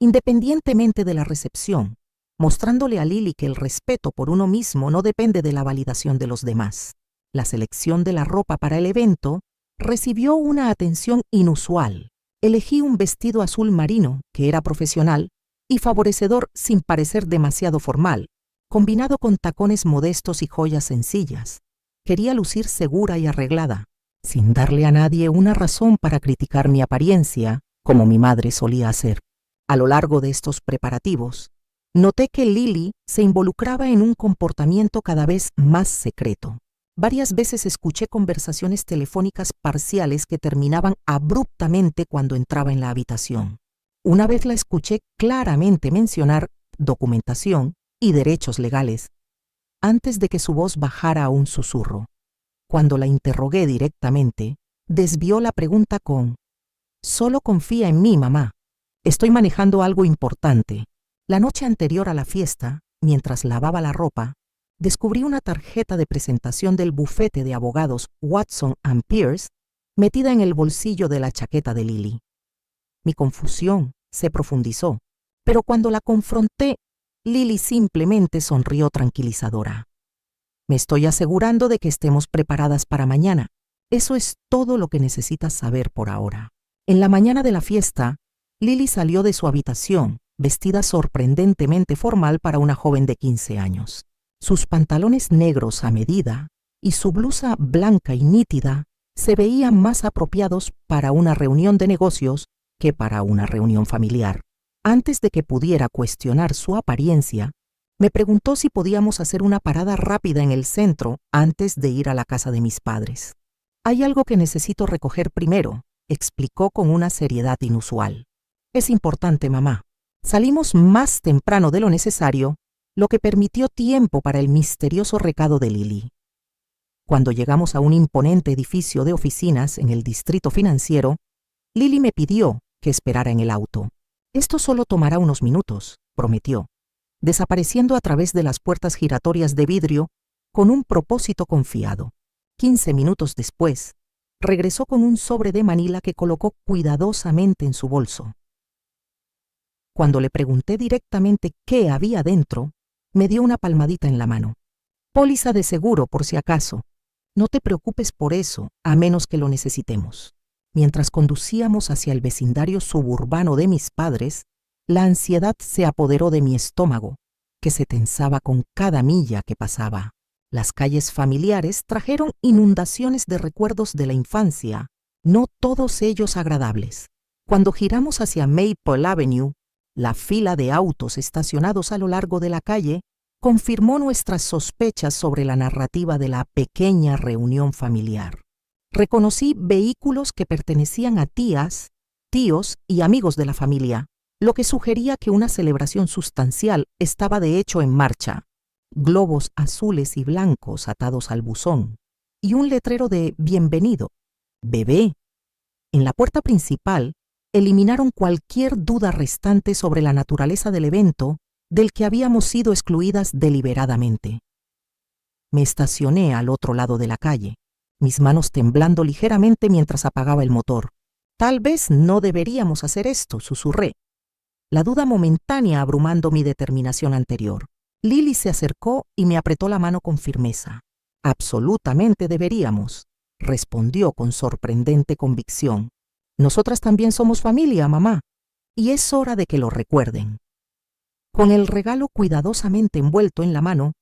independientemente de la recepción, mostrándole a Lily que el respeto por uno mismo no depende de la validación de los demás. La selección de la ropa para el evento recibió una atención inusual. Elegí un vestido azul marino que era profesional y favorecedor sin parecer demasiado formal, combinado con tacones modestos y joyas sencillas. Quería lucir segura y arreglada, sin darle a nadie una razón para criticar mi apariencia, como mi madre solía hacer. A lo largo de estos preparativos, noté que Lily se involucraba en un comportamiento cada vez más secreto. Varias veces escuché conversaciones telefónicas parciales que terminaban abruptamente cuando entraba en la habitación. Una vez la escuché claramente mencionar documentación y derechos legales, antes de que su voz bajara a un susurro. Cuando la interrogué directamente, desvió la pregunta con: «Solo confía en mí, mamá. Estoy manejando algo importante». La noche anterior a la fiesta, mientras lavaba la ropa, descubrí una tarjeta de presentación del bufete de abogados Watson & Pierce metida en el bolsillo de la chaqueta de Lily. Mi confusión se profundizó, pero cuando la confronté, Lily simplemente sonrió tranquilizadora. «Me estoy asegurando de que estemos preparadas para mañana. Eso es todo lo que necesitas saber por ahora». En la mañana de la fiesta, Lily salió de su habitación, vestida sorprendentemente formal para una joven de 15 años. Sus pantalones negros a medida y su blusa blanca y nítida se veían más apropiados para una reunión de negocios que para una reunión familiar. Antes de que pudiera cuestionar su apariencia, me preguntó si podíamos hacer una parada rápida en el centro antes de ir a la casa de mis padres. «Hay algo que necesito recoger primero», explicó con una seriedad inusual. «Es importante, mamá». Salimos más temprano de lo necesario, lo que permitió tiempo para el misterioso recado de Lily. Cuando llegamos a un imponente edificio de oficinas en el distrito financiero, Lily me pidió que esperara en el auto. «Esto solo tomará unos minutos», prometió, desapareciendo a través de las puertas giratorias de vidrio con un propósito confiado. 15 minutos después, regresó con un sobre de Manila que colocó cuidadosamente en su bolso. Cuando le pregunté directamente qué había dentro, me dio una palmadita en la mano. «Póliza de seguro, por si acaso. No te preocupes por eso, a menos que lo necesitemos. Mientras conducíamos hacia el vecindario suburbano de mis padres, la ansiedad se apoderó de mi estómago, que se tensaba con cada milla que pasaba. Las calles familiares trajeron inundaciones de recuerdos de la infancia, no todos ellos agradables. Cuando giramos hacia Maple Avenue, la fila de autos estacionados a lo largo de la calle confirmó nuestras sospechas sobre la narrativa de la pequeña reunión familiar. Reconocí vehículos que pertenecían a tías, tíos y amigos de la familia, lo que sugería que una celebración sustancial estaba de hecho en marcha. Globos azules y blancos atados al buzón y un letrero de bienvenido, bebé. En la puerta principal eliminaron cualquier duda restante sobre la naturaleza del evento del que habíamos sido excluidas deliberadamente. Me estacioné al otro lado de la calle, mis manos temblando ligeramente mientras apagaba el motor. Tal vez no deberíamos hacer esto, susurré, la duda momentánea abrumando mi determinación anterior. Lily se acercó y me apretó la mano con firmeza. Absolutamente deberíamos, respondió con sorprendente convicción. Nosotras también somos familia, mamá, y es hora de que lo recuerden. Con el regalo cuidadosamente envuelto en la mano,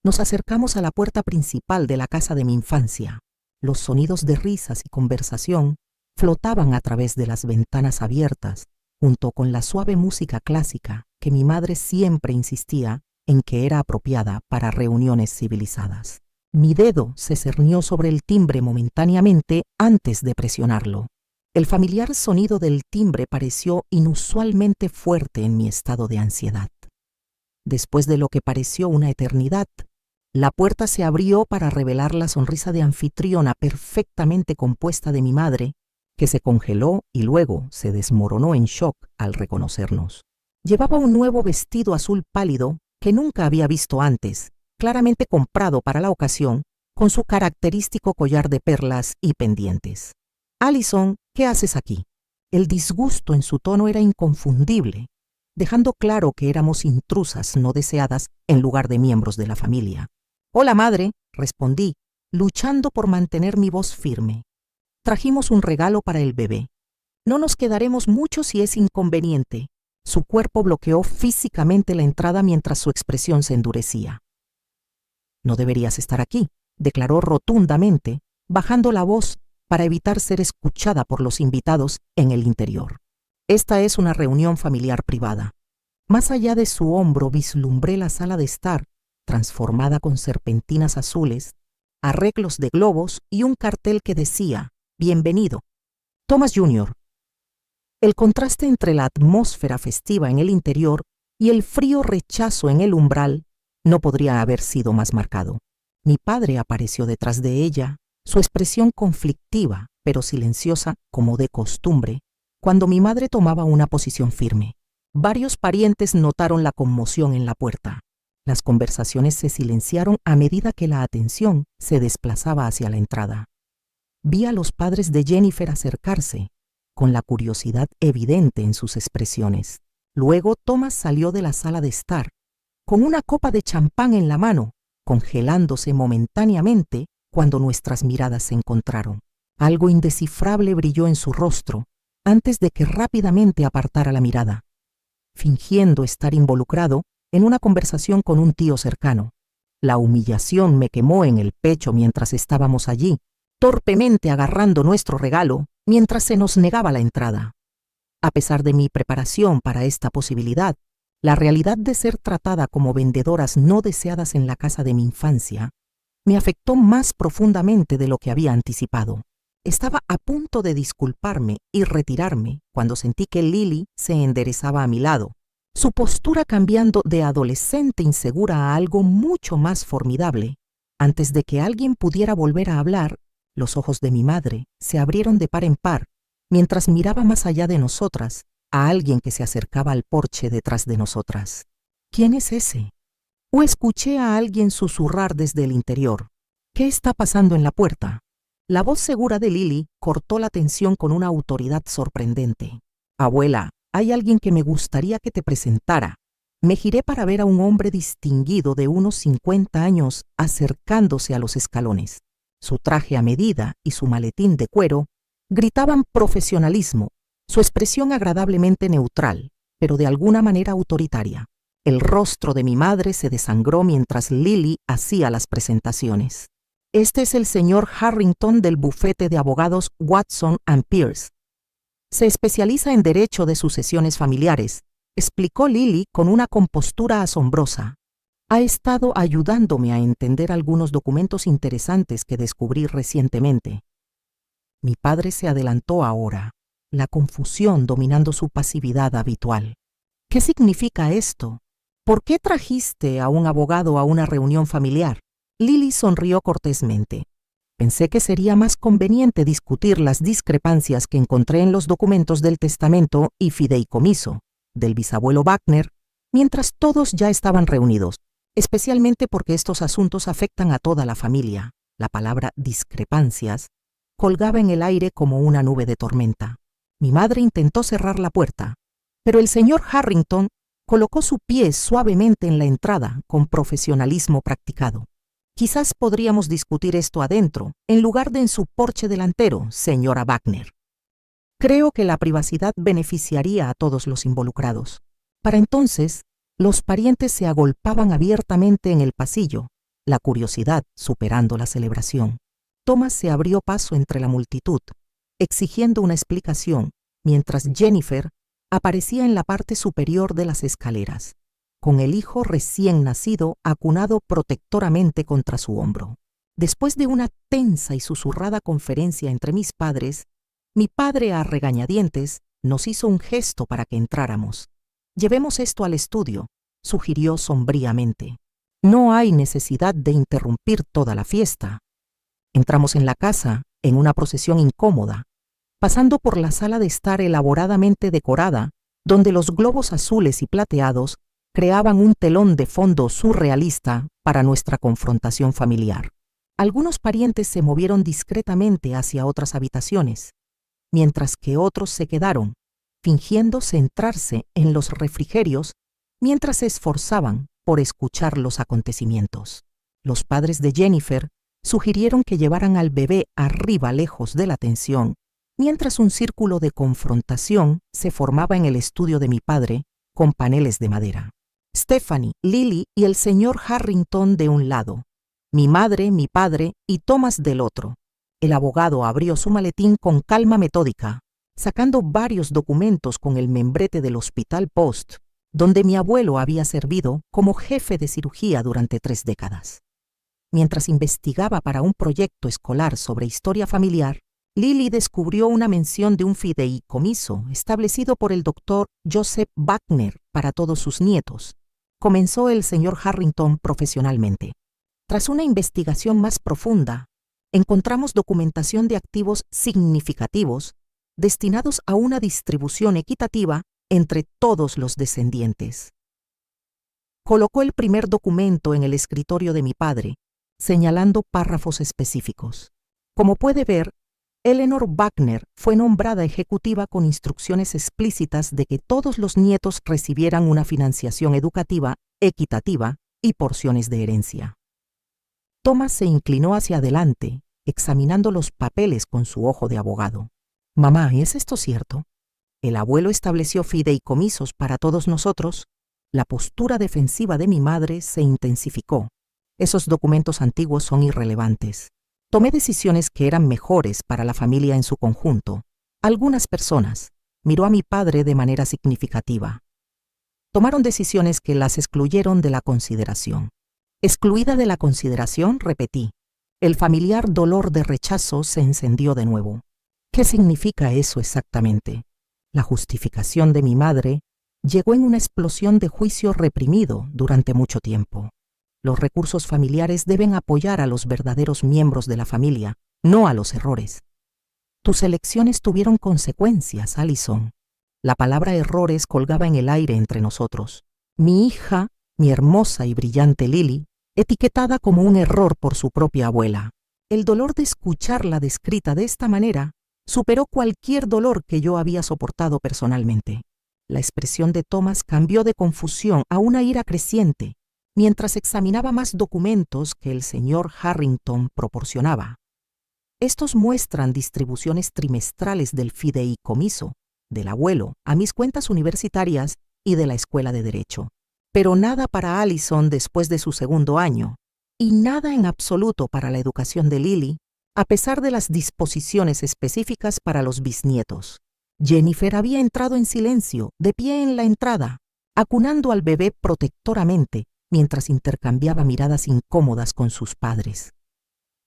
nos acercamos a la puerta principal de la casa de mi infancia. Los sonidos de risas y conversación flotaban a través de las ventanas abiertas, junto con la suave música clásica que mi madre siempre insistía en que era apropiada para reuniones civilizadas. Mi dedo se cernió sobre el timbre momentáneamente antes de presionarlo. El familiar sonido del timbre pareció inusualmente fuerte en mi estado de ansiedad. Después de lo que pareció una eternidad, la puerta se abrió para revelar la sonrisa de anfitriona perfectamente compuesta de mi madre, que se congeló y luego se desmoronó en shock al reconocernos. Llevaba un nuevo vestido azul pálido que nunca había visto antes, claramente comprado para la ocasión, con su característico collar de perlas y pendientes. «Allison, ¿qué haces aquí?» El disgusto en su tono era inconfundible, dejando claro que éramos intrusas no deseadas en lugar de miembros de la familia. «Hola, madre», respondí, luchando por mantener mi voz firme. «Trajimos un regalo para el bebé. No nos quedaremos mucho si es inconveniente». Su cuerpo bloqueó físicamente la entrada mientras su expresión se endurecía. «No deberías estar aquí», declaró rotundamente, bajando la voz para evitar ser escuchada por los invitados en el interior. «Esta es una reunión familiar privada». Más allá de su hombro vislumbré la sala de estar, transformada con serpentinas azules, arreglos de globos y un cartel que decía «Bienvenido, Thomas Jr.». El contraste entre la atmósfera festiva en el interior y el frío rechazo en el umbral no podría haber sido más marcado. Mi padre apareció detrás de ella, su expresión conflictiva, pero silenciosa como de costumbre, cuando mi madre tomaba una posición firme. Varios parientes notaron la conmoción en la puerta. Las conversaciones se silenciaron a medida que la atención se desplazaba hacia la entrada. Vi a los padres de Jennifer acercarse, con la curiosidad evidente en sus expresiones. Luego Thomas salió de la sala de estar, con una copa de champán en la mano, congelándose momentáneamente cuando nuestras miradas se encontraron. Algo indescifrable brilló en su rostro, antes de que rápidamente apartara la mirada, fingiendo estar involucrado en una conversación con un tío cercano. La humillación me quemó en el pecho mientras estábamos allí, torpemente agarrando nuestro regalo mientras se nos negaba la entrada. A pesar de mi preparación para esta posibilidad, la realidad de ser tratada como vendedoras no deseadas en la casa de mi infancia me afectó más profundamente de lo que había anticipado. Estaba a punto de disculparme y retirarme cuando sentí que Lily se enderezaba a mi lado, su postura cambiando de adolescente insegura a algo mucho más formidable. Antes de que alguien pudiera volver a hablar, los ojos de mi madre se abrieron de par en par, mientras miraba más allá de nosotras a alguien que se acercaba al porche detrás de nosotras. ¿Quién es ese? O escuché a alguien susurrar desde el interior. ¿Qué está pasando en la puerta? La voz segura de Lily cortó la tensión con una autoridad sorprendente. «Abuela, hay alguien que me gustaría que te presentara». Me giré para ver a un hombre distinguido de unos 50 años acercándose a los escalones. Su traje a medida y su maletín de cuero gritaban profesionalismo, su expresión agradablemente neutral, pero de alguna manera autoritaria. El rostro de mi madre se desangró mientras Lily hacía las presentaciones. Este es el señor Harrington del bufete de abogados Watson & Pierce. Se especializa en derecho de sucesiones familiares, explicó Lily con una compostura asombrosa. Ha estado ayudándome a entender algunos documentos interesantes que descubrí recientemente. Mi padre se adelantó ahora, la confusión dominando su pasividad habitual. ¿Qué significa esto? ¿Por qué trajiste a un abogado a una reunión familiar? Lily sonrió cortésmente. Pensé que sería más conveniente discutir las discrepancias que encontré en los documentos del testamento y fideicomiso del bisabuelo Wagner mientras todos ya estaban reunidos, especialmente porque estos asuntos afectan a toda la familia. La palabra discrepancias colgaba en el aire como una nube de tormenta. Mi madre intentó cerrar la puerta, pero el señor Harrington colocó su pie suavemente en la entrada con profesionalismo practicado. Quizás podríamos discutir esto adentro, en lugar de en su porche delantero, señora Wagner. Creo que la privacidad beneficiaría a todos los involucrados. Para entonces, los parientes se agolpaban abiertamente en el pasillo, la curiosidad superando la celebración. Thomas se abrió paso entre la multitud, exigiendo una explicación, mientras Jennifer aparecía en la parte superior de las escaleras, con el hijo recién nacido acunado protectoramente contra su hombro. Después de una tensa y susurrada conferencia entre mis padres, mi padre a regañadientes nos hizo un gesto para que entráramos. Llevemos esto al estudio, sugirió sombríamente. No hay necesidad de interrumpir toda la fiesta. Entramos en la casa en una procesión incómoda, pasando por la sala de estar elaboradamente decorada, donde los globos azules y plateados creaban un telón de fondo surrealista para nuestra confrontación familiar. Algunos parientes se movieron discretamente hacia otras habitaciones, mientras que otros se quedaron, fingiendo centrarse en los refrigerios mientras se esforzaban por escuchar los acontecimientos. Los padres de Jennifer sugirieron que llevaran al bebé arriba lejos de la tensión, mientras un círculo de confrontación se formaba en el estudio de mi padre con paneles de madera. Stephanie, Lily y el señor Harrington de un lado, mi madre, mi padre y Thomas del otro. El abogado abrió su maletín con calma metódica, sacando varios documentos con el membrete del Hospital Post, donde mi abuelo había servido como jefe de cirugía durante 3 décadas. Mientras investigaba para un proyecto escolar sobre historia familiar, Lily descubrió una mención de un fideicomiso establecido por el doctor Joseph Wagner para todos sus nietos. Comenzó el señor Harrington profesionalmente. Tras una investigación más profunda, encontramos documentación de activos significativos destinados a una distribución equitativa entre todos los descendientes. Colocó el primer documento en el escritorio de mi padre, señalando párrafos específicos. Como puede ver, Eleanor Wagner fue nombrada ejecutiva con instrucciones explícitas de que todos los nietos recibieran una financiación educativa equitativa y porciones de herencia. Thomas se inclinó hacia adelante, examinando los papeles con su ojo de abogado. «Mamá, ¿es esto cierto? El abuelo estableció fideicomisos para todos nosotros». La postura defensiva de mi madre se intensificó. «Esos documentos antiguos son irrelevantes. Tomé decisiones que eran mejores para la familia en su conjunto. Algunas personas», miró a mi padre de manera significativa, «tomaron decisiones que las excluyeron de la consideración». «Excluida de la consideración», repetí. El familiar dolor de rechazo se encendió de nuevo. ¿Qué significa eso exactamente? La justificación de mi madre llegó en una explosión de juicio reprimido durante mucho tiempo. Los recursos familiares deben apoyar a los verdaderos miembros de la familia, no a los errores. Tus elecciones tuvieron consecuencias, Allison. La palabra errores colgaba en el aire entre nosotros. Mi hija, mi hermosa y brillante Lily, etiquetada como un error por su propia abuela. El dolor de escucharla descrita de esta manera superó cualquier dolor que yo había soportado personalmente. La expresión de Thomas cambió de confusión a una ira creciente, mientras examinaba más documentos que el señor Harrington proporcionaba. Estos muestran distribuciones trimestrales del fideicomiso, del abuelo, a mis cuentas universitarias y de la escuela de Derecho. Pero nada para Allison después de su segundo año, y nada en absoluto para la educación de Lily, a pesar de las disposiciones específicas para los bisnietos. Jennifer había entrado en silencio, de pie en la entrada, acunando al bebé protectoramente, mientras intercambiaba miradas incómodas con sus padres.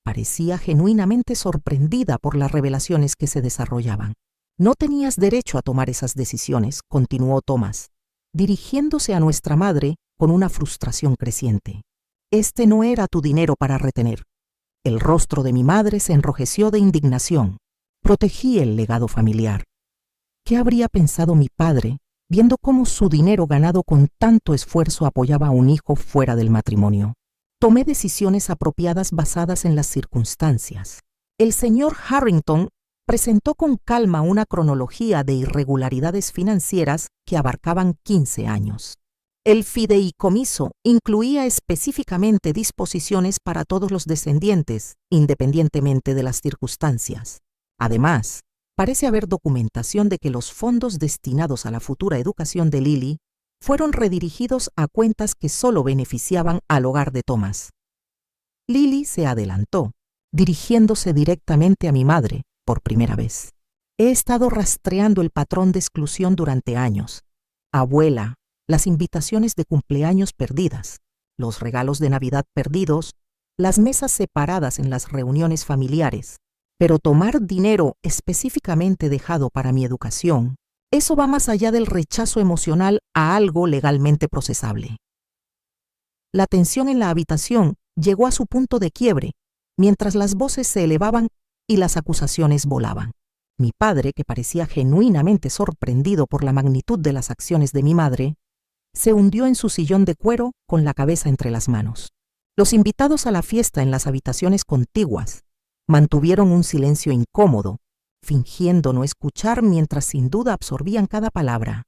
Parecía genuinamente sorprendida por las revelaciones que se desarrollaban. No tenías derecho a tomar esas decisiones, continuó Thomas, dirigiéndose a nuestra madre con una frustración creciente. Este no era tu dinero para retener. El rostro de mi madre se enrojeció de indignación. Protegí el legado familiar. ¿Qué habría pensado mi padre viendo cómo su dinero ganado con tanto esfuerzo apoyaba a un hijo fuera del matrimonio? Tomé decisiones apropiadas basadas en las circunstancias. El señor Harrington presentó con calma una cronología de irregularidades financieras que abarcaban 15 años. El fideicomiso incluía específicamente disposiciones para todos los descendientes, independientemente de las circunstancias. Además, parece haber documentación de que los fondos destinados a la futura educación de Lily fueron redirigidos a cuentas que solo beneficiaban al hogar de Thomas. Lily se adelantó, dirigiéndose directamente a mi madre por primera vez. He estado rastreando el patrón de exclusión durante años. Abuela, las invitaciones de cumpleaños perdidas, los regalos de Navidad perdidos, las mesas separadas en las reuniones familiares. Pero tomar dinero específicamente dejado para mi educación, eso va más allá del rechazo emocional a algo legalmente procesable. La tensión en la habitación llegó a su punto de quiebre, mientras las voces se elevaban y las acusaciones volaban. Mi padre, que parecía genuinamente sorprendido por la magnitud de las acciones de mi madre, se hundió en su sillón de cuero con la cabeza entre las manos. Los invitados a la fiesta en las habitaciones contiguas mantuvieron un silencio incómodo, fingiendo no escuchar mientras sin duda absorbían cada palabra.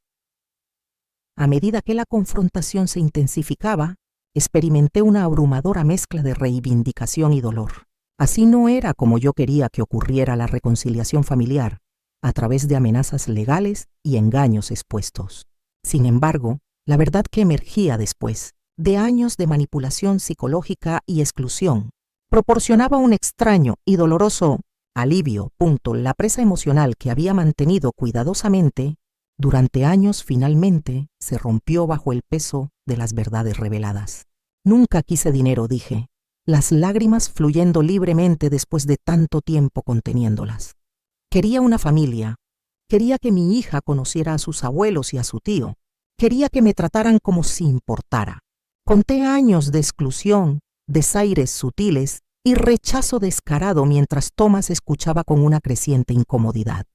A medida que la confrontación se intensificaba, experimenté una abrumadora mezcla de reivindicación y dolor. Así no era como yo quería que ocurriera la reconciliación familiar, a través de amenazas legales y engaños expuestos. Sin embargo, la verdad que emergía después de años de manipulación psicológica y exclusión proporcionaba un extraño y doloroso alivio. La presa emocional que había mantenido cuidadosamente durante años finalmente se rompió bajo el peso de las verdades reveladas. Nunca quise dinero, dije, las lágrimas fluyendo libremente después de tanto tiempo conteniéndolas. Quería una familia. Quería que mi hija conociera a sus abuelos y a su tío. Quería que me trataran como si importara. Conté años de exclusión, desaires sutiles y rechazo descarado mientras Thomas escuchaba con una creciente incomodidad.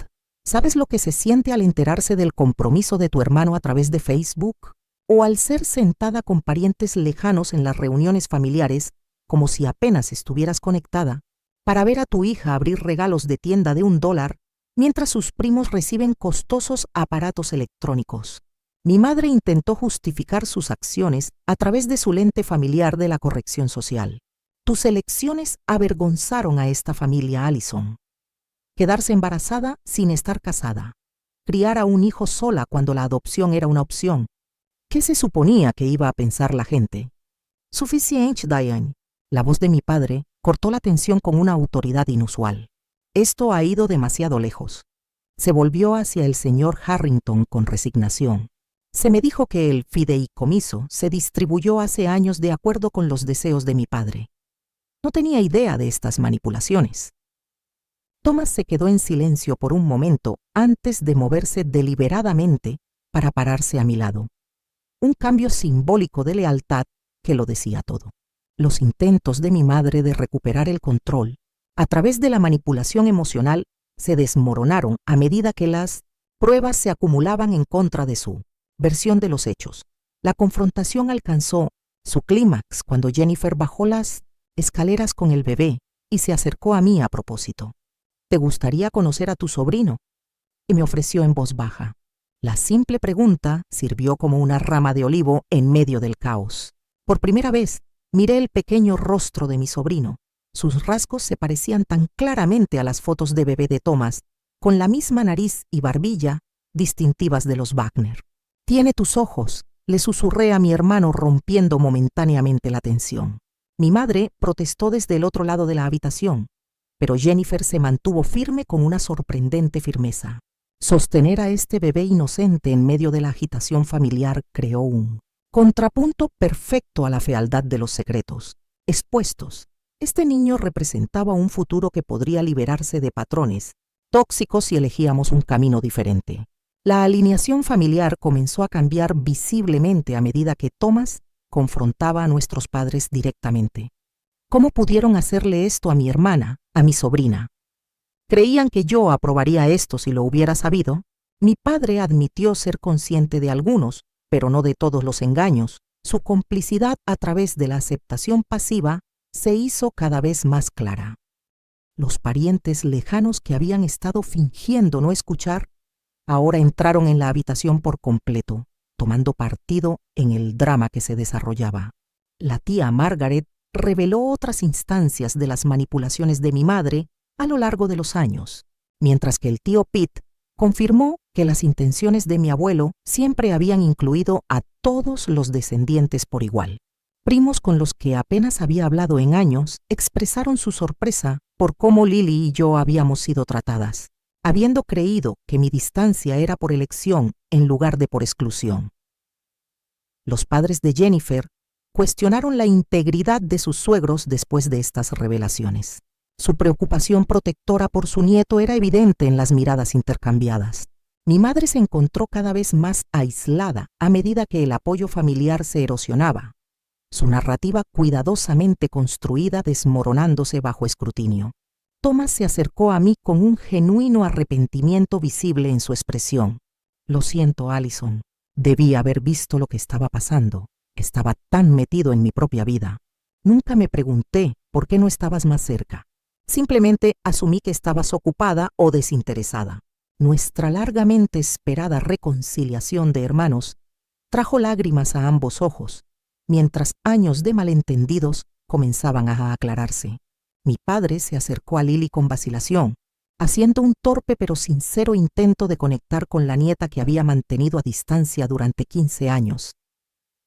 ¿Sabes lo que se siente al enterarse del compromiso de tu hermano a través de Facebook? ¿O al ser sentada con parientes lejanos en las reuniones familiares, como si apenas estuvieras conectada, para ver a tu hija abrir regalos de tienda de $1, mientras sus primos reciben costosos aparatos electrónicos? Mi madre intentó justificar sus acciones a través de su lente familiar de la corrección social. Tus elecciones avergonzaron a esta familia, Allison. Quedarse embarazada sin estar casada. Criar a un hijo sola cuando la adopción era una opción. ¿Qué se suponía que iba a pensar la gente? Suficiente, Diane. La voz de mi padre cortó la tensión con una autoridad inusual. Esto ha ido demasiado lejos. Se volvió hacia el señor Harrington con resignación. Se me dijo que el fideicomiso se distribuyó hace años de acuerdo con los deseos de mi padre. No tenía idea de estas manipulaciones. Thomas se quedó en silencio por un momento antes de moverse deliberadamente para pararse a mi lado. Un cambio simbólico de lealtad que lo decía todo. Los intentos de mi madre de recuperar el control a través de la manipulación emocional se desmoronaron a medida que las pruebas se acumulaban en contra de su versión de los hechos. La confrontación alcanzó su clímax cuando Jennifer bajó las escaleras con el bebé y se acercó a mí a propósito. ¿Te gustaría conocer a tu sobrino? Y me ofreció en voz baja. La simple pregunta sirvió como una rama de olivo en medio del caos. Por primera vez, miré el pequeño rostro de mi sobrino, Sus rasgos se parecían tan claramente a las fotos de bebé de Thomas, con la misma nariz y barbilla distintivas de los Wagner. «Tiene tus ojos», le susurré a mi hermano, rompiendo momentáneamente la tensión. Mi madre protestó desde el otro lado de la habitación, pero Jennifer se mantuvo firme con una sorprendente firmeza. Sostener a este bebé inocente en medio de la agitación familiar creó un contrapunto perfecto a la fealdad de los secretos expuestos. Este niño representaba un futuro que podría liberarse de patrones tóxicos si elegíamos un camino diferente. La alineación familiar comenzó a cambiar visiblemente a medida que Thomas confrontaba a nuestros padres directamente. ¿Cómo pudieron hacerle esto a mi hermana, a mi sobrina? ¿Creían que yo aprobaría esto si lo hubiera sabido? Mi padre admitió ser consciente de algunos, pero no de todos los engaños. Su complicidad a través de la aceptación pasiva se hizo cada vez más clara. Los parientes lejanos que habían estado fingiendo no escuchar, ahora entraron en la habitación por completo, tomando partido en el drama que se desarrollaba. La tía Margaret reveló otras instancias de las manipulaciones de mi madre a lo largo de los años, mientras que el tío Pete confirmó que las intenciones de mi abuelo siempre habían incluido a todos los descendientes por igual. Primos con los que apenas había hablado en años expresaron su sorpresa por cómo Lily y yo habíamos sido tratadas, habiendo creído que mi distancia era por elección en lugar de por exclusión. Los padres de Jennifer cuestionaron la integridad de sus suegros después de estas revelaciones. Su preocupación protectora por su nieto era evidente en las miradas intercambiadas. Mi madre se encontró cada vez más aislada a medida que el apoyo familiar se erosionaba, su narrativa cuidadosamente construida desmoronándose bajo escrutinio. Thomas se acercó a mí con un genuino arrepentimiento visible en su expresión. «Lo siento, Allison. Debí haber visto lo que estaba pasando. Estaba tan metido en mi propia vida. Nunca me pregunté por qué no estabas más cerca. Simplemente asumí que estabas ocupada o desinteresada». Nuestra largamente esperada reconciliación de hermanos trajo lágrimas a ambos ojos, mientras años de malentendidos comenzaban a aclararse. Mi padre se acercó a Lily con vacilación, haciendo un torpe pero sincero intento de conectar con la nieta que había mantenido a distancia durante 15 años.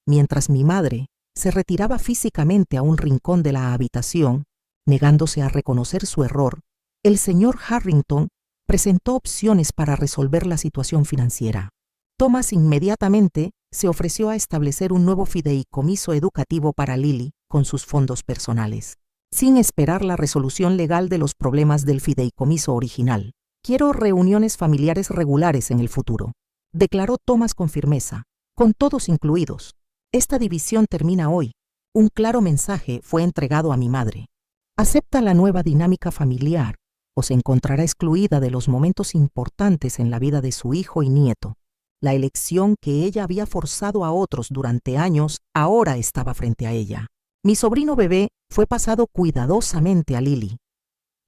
Mientras mi madre se retiraba físicamente a un rincón de la habitación, negándose a reconocer su error, el señor Harrington presentó opciones para resolver la situación financiera. Thomas inmediatamente se ofreció a establecer un nuevo fideicomiso educativo para Lily con sus fondos personales, sin esperar la resolución legal de los problemas del fideicomiso original. «Quiero reuniones familiares regulares en el futuro», declaró Thomas con firmeza, «con todos incluidos. Esta división termina hoy». Un claro mensaje fue entregado a mi madre. «Acepta la nueva dinámica familiar o se encontrará excluida de los momentos importantes en la vida de su hijo y nieto». La elección que ella había forzado a otros durante años ahora estaba frente a ella. Mi sobrino bebé fue pasado cuidadosamente a Lily,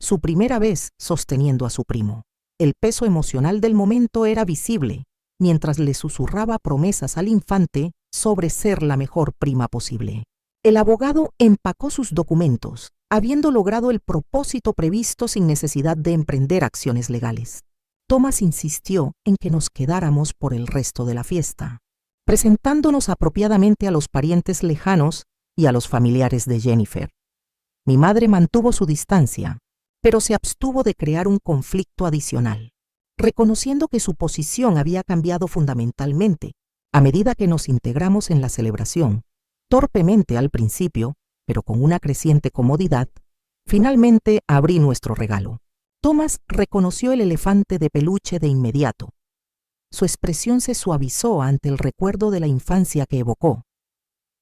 su primera vez sosteniendo a su primo. El peso emocional del momento era visible, mientras le susurraba promesas al infante sobre ser la mejor prima posible. El abogado empacó sus documentos, habiendo logrado el propósito previsto sin necesidad de emprender acciones legales. Thomas insistió en que nos quedáramos por el resto de la fiesta, presentándonos apropiadamente a los parientes lejanos y a los familiares de Jennifer. Mi madre mantuvo su distancia, pero se abstuvo de crear un conflicto adicional, reconociendo que su posición había cambiado fundamentalmente a medida que nos integramos en la celebración. Torpemente al principio, pero con una creciente comodidad, finalmente abrí nuestro regalo. Thomas reconoció el elefante de peluche de inmediato. Su expresión se suavizó ante el recuerdo de la infancia que evocó.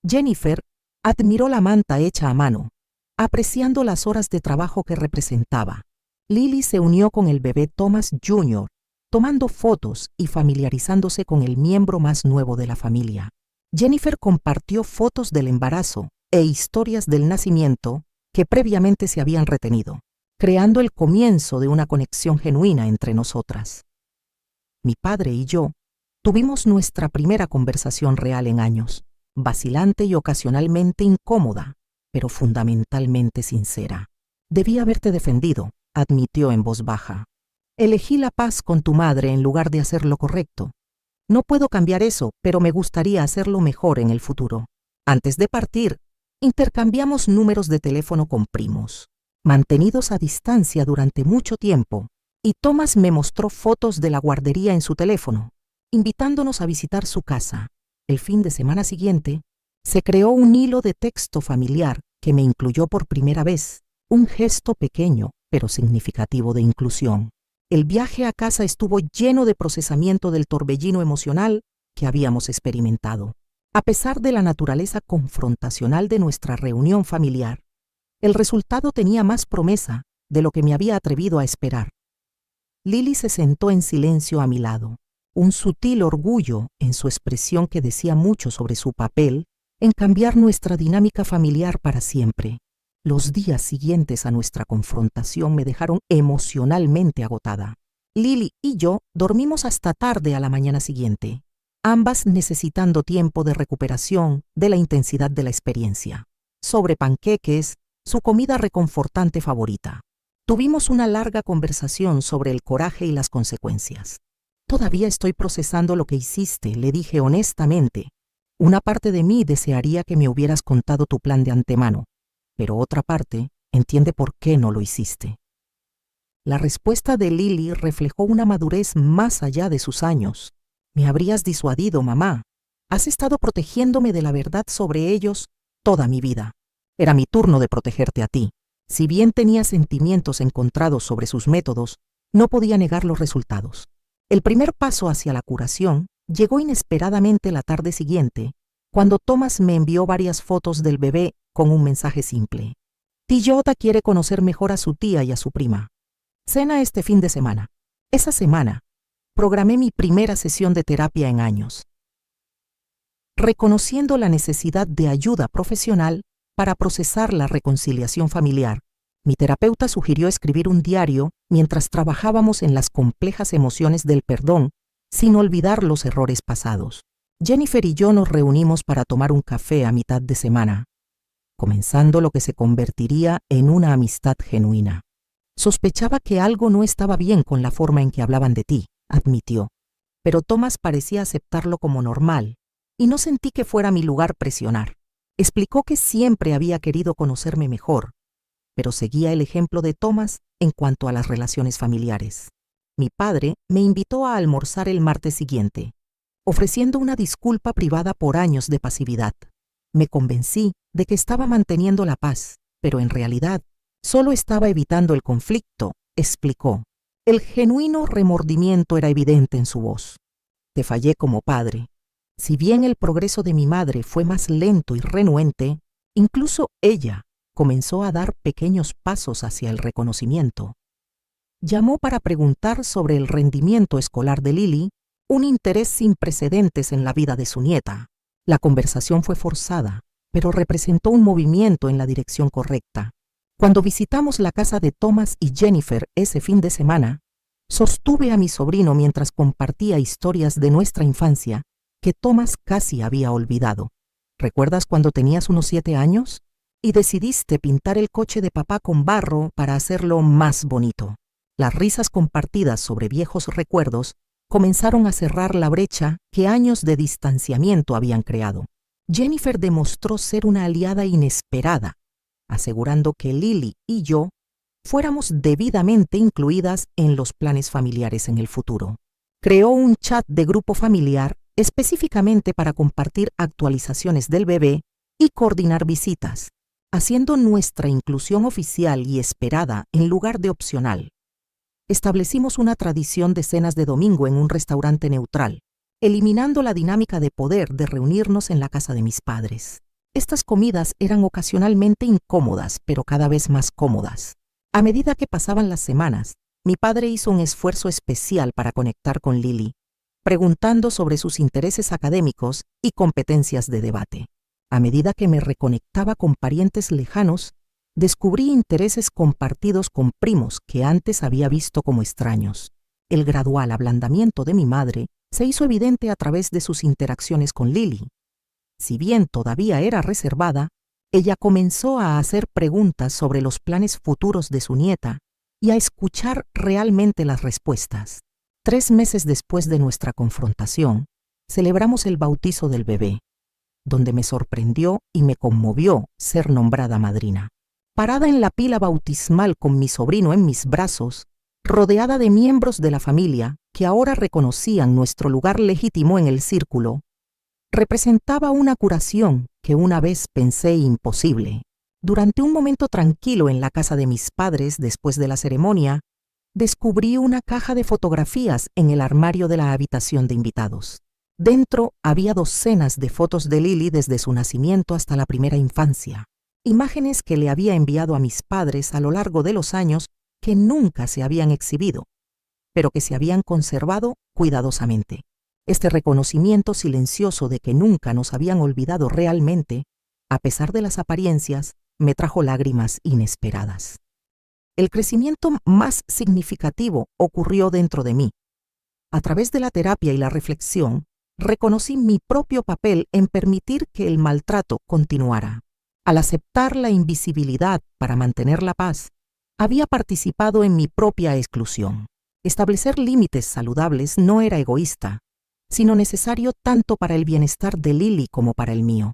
Jennifer admiró la manta hecha a mano, apreciando las horas de trabajo que representaba. Lily se unió con el bebé Thomas Jr., tomando fotos y familiarizándose con el miembro más nuevo de la familia. Jennifer compartió fotos del embarazo e historias del nacimiento que previamente se habían retenido, creando el comienzo de una conexión genuina entre nosotras. Mi padre y yo tuvimos nuestra primera conversación real en años, vacilante y ocasionalmente incómoda, pero fundamentalmente sincera. Debí haberte defendido, admitió en voz baja. Elegí la paz con tu madre en lugar de hacer lo correcto. No puedo cambiar eso, pero me gustaría hacerlo mejor en el futuro. Antes de partir, intercambiamos números de teléfono con primos, mantenidos a distancia durante mucho tiempo, y Thomas me mostró fotos de la guardería en su teléfono, invitándonos a visitar su casa. El fin de semana siguiente, se creó un hilo de texto familiar que me incluyó por primera vez, un gesto pequeño pero significativo de inclusión. El viaje a casa estuvo lleno de procesamiento del torbellino emocional que habíamos experimentado. A pesar de la naturaleza confrontacional de nuestra reunión familiar, el resultado tenía más promesa de lo que me había atrevido a esperar. Lily se sentó en silencio a mi lado, un sutil orgullo en su expresión que decía mucho sobre su papel en cambiar nuestra dinámica familiar para siempre. Los días siguientes a nuestra confrontación me dejaron emocionalmente agotada. Lily y yo dormimos hasta tarde a la mañana siguiente, ambas necesitando tiempo de recuperación de la intensidad de la experiencia. Sobre panqueques, su comida reconfortante favorita. Tuvimos una larga conversación sobre el coraje y las consecuencias. Todavía estoy procesando lo que hiciste, le dije honestamente. Una parte de mí desearía que me hubieras contado tu plan de antemano, pero otra parte entiende por qué no lo hiciste. La respuesta de Lily reflejó una madurez más allá de sus años. Me habrías disuadido, mamá. Has estado protegiéndome de la verdad sobre ellos toda mi vida. Era mi turno de protegerte a ti. Si bien tenía sentimientos encontrados sobre sus métodos, no podía negar los resultados. El primer paso hacia la curación llegó inesperadamente la tarde siguiente, cuando Thomas me envió varias fotos del bebé con un mensaje simple. Tillota quiere conocer mejor a su tía y a su prima. Cena este fin de semana. Esa semana, programé mi primera sesión de terapia en años, reconociendo la necesidad de ayuda profesional para procesar la reconciliación familiar. Mi terapeuta sugirió escribir un diario mientras trabajábamos en las complejas emociones del perdón, sin olvidar los errores pasados. Jennifer y yo nos reunimos para tomar un café a mitad de semana, comenzando lo que se convertiría en una amistad genuina. Sospechaba que algo no estaba bien con la forma en que hablaban de ti, admitió, pero Thomas parecía aceptarlo como normal, y no sentí que fuera mi lugar presionar. Explicó que siempre había querido conocerme mejor, pero seguía el ejemplo de Thomas en cuanto a las relaciones familiares. Mi padre me invitó a almorzar el martes siguiente, ofreciendo una disculpa privada por años de pasividad. Me convencí de que estaba manteniendo la paz, pero en realidad solo estaba evitando el conflicto, explicó. El genuino remordimiento era evidente en su voz. Te fallé como padre. Si bien el progreso de mi madre fue más lento y renuente, incluso ella comenzó a dar pequeños pasos hacia el reconocimiento. Llamó para preguntar sobre el rendimiento escolar de Lily, un interés sin precedentes en la vida de su nieta. La conversación fue forzada, pero representó un movimiento en la dirección correcta. Cuando visitamos la casa de Thomas y Jennifer ese fin de semana, sostuve a mi sobrino mientras compartía historias de nuestra infancia que Thomas casi había olvidado. ¿Recuerdas cuando tenías unos 7 años? Y decidiste pintar el coche de papá con barro para hacerlo más bonito. Las risas compartidas sobre viejos recuerdos comenzaron a cerrar la brecha que años de distanciamiento habían creado. Jennifer demostró ser una aliada inesperada, asegurando que Lily y yo fuéramos debidamente incluidas en los planes familiares en el futuro. Creó un chat de grupo familiar específicamente para compartir actualizaciones del bebé y coordinar visitas, haciendo nuestra inclusión oficial y esperada en lugar de opcional. Establecimos una tradición de cenas de domingo en un restaurante neutral, eliminando la dinámica de poder de reunirnos en la casa de mis padres. Estas comidas eran ocasionalmente incómodas, pero cada vez más cómodas. A medida que pasaban las semanas, mi padre hizo un esfuerzo especial para conectar con Lily, preguntando sobre sus intereses académicos y competencias de debate. A medida que me reconectaba con parientes lejanos, descubrí intereses compartidos con primos que antes había visto como extraños. El gradual ablandamiento de mi madre se hizo evidente a través de sus interacciones con Lily. Si bien todavía era reservada, Ella comenzó a hacer preguntas sobre los planes futuros de su nieta y a escuchar realmente las respuestas. 3 meses después de nuestra confrontación, celebramos el bautizo del bebé, donde me sorprendió y me conmovió ser nombrada madrina. Parada en la pila bautismal con mi sobrino en mis brazos, rodeada de miembros de la familia que ahora reconocían nuestro lugar legítimo en el círculo, representaba una curación que una vez pensé imposible. Durante un momento tranquilo en la casa de mis padres después de la ceremonia, descubrí una caja de fotografías en el armario de la habitación de invitados. Dentro había docenas de fotos de Lily desde su nacimiento hasta la primera infancia, imágenes que le había enviado a mis padres a lo largo de los años que nunca se habían exhibido, pero que se habían conservado cuidadosamente. Este reconocimiento silencioso de que nunca nos habían olvidado realmente, a pesar de las apariencias, me trajo lágrimas inesperadas. El crecimiento más significativo ocurrió dentro de mí. A través de la terapia y la reflexión, reconocí mi propio papel en permitir que el maltrato continuara. Al aceptar la invisibilidad para mantener la paz, había participado en mi propia exclusión. Establecer límites saludables no era egoísta, sino necesario tanto para el bienestar de Lily como para el mío.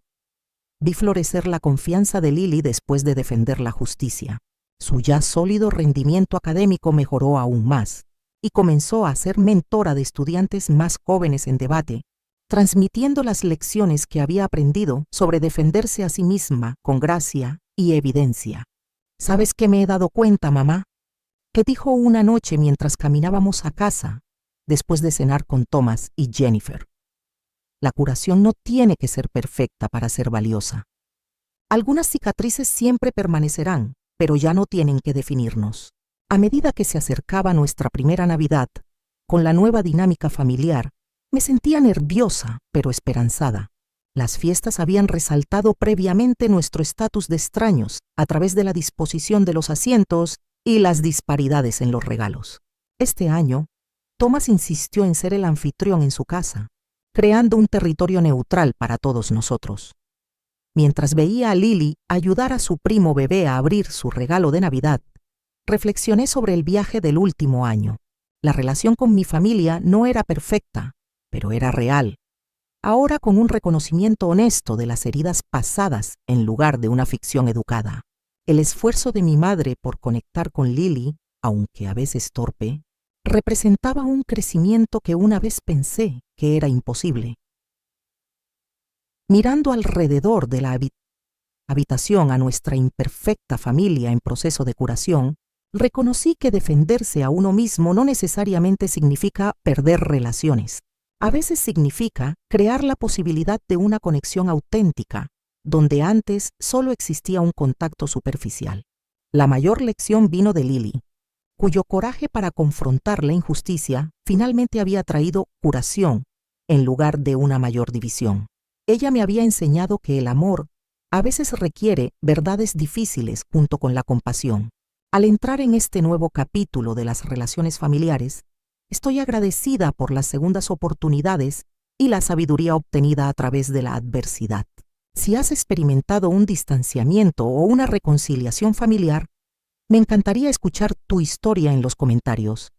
Vi florecer la confianza de Lily después de defender la justicia. Su ya sólido rendimiento académico mejoró aún más y comenzó a ser mentora de estudiantes más jóvenes en debate, transmitiendo las lecciones que había aprendido sobre defenderse a sí misma con gracia y evidencia. ¿Sabes qué me he dado cuenta, mamá? Que dijo una noche mientras caminábamos a casa, después de cenar con Thomas y Jennifer. La curación no tiene que ser perfecta para ser valiosa. Algunas cicatrices siempre permanecerán, pero ya no tienen que definirnos. A medida que se acercaba nuestra primera Navidad, con la nueva dinámica familiar, me sentía nerviosa, pero esperanzada. Las fiestas habían resaltado previamente nuestro estatus de extraños a través de la disposición de los asientos y las disparidades en los regalos. Este año, Thomas insistió en ser el anfitrión en su casa, creando un territorio neutral para todos nosotros. Mientras veía a Lily ayudar a su primo bebé a abrir su regalo de Navidad, reflexioné sobre el viaje del último año. La relación con mi familia no era perfecta, pero era real. Ahora con un reconocimiento honesto de las heridas pasadas en lugar de una ficción educada. El esfuerzo de mi madre por conectar con Lily, aunque a veces torpe, representaba un crecimiento que una vez pensé que era imposible. Mirando alrededor de la habitación a nuestra imperfecta familia en proceso de curación, reconocí que defenderse a uno mismo no necesariamente significa perder relaciones. A veces significa crear la posibilidad de una conexión auténtica, donde antes solo existía un contacto superficial. La mayor lección vino de Lily, cuyo coraje para confrontar la injusticia finalmente había traído curación en lugar de una mayor división. Ella me había enseñado que el amor a veces requiere verdades difíciles junto con la compasión. Al entrar en este nuevo capítulo de las relaciones familiares, estoy agradecida por las segundas oportunidades y la sabiduría obtenida a través de la adversidad. Si has experimentado un distanciamiento o una reconciliación familiar, me encantaría escuchar tu historia en los comentarios.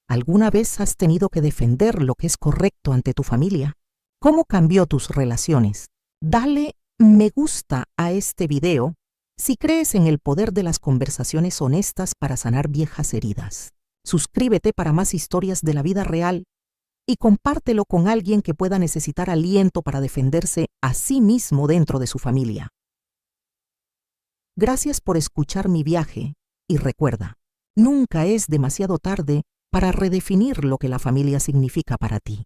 ¿Alguna vez has tenido que defender lo que es correcto ante tu familia? ¿Cómo cambió tus relaciones? Dale me gusta a este video si crees en el poder de las conversaciones honestas para sanar viejas heridas. Suscríbete para más historias de la vida real y compártelo con alguien que pueda necesitar aliento para defenderse a sí mismo dentro de su familia. Gracias por escuchar mi viaje y recuerda, nunca es demasiado tarde para redefinir lo que la familia significa para ti.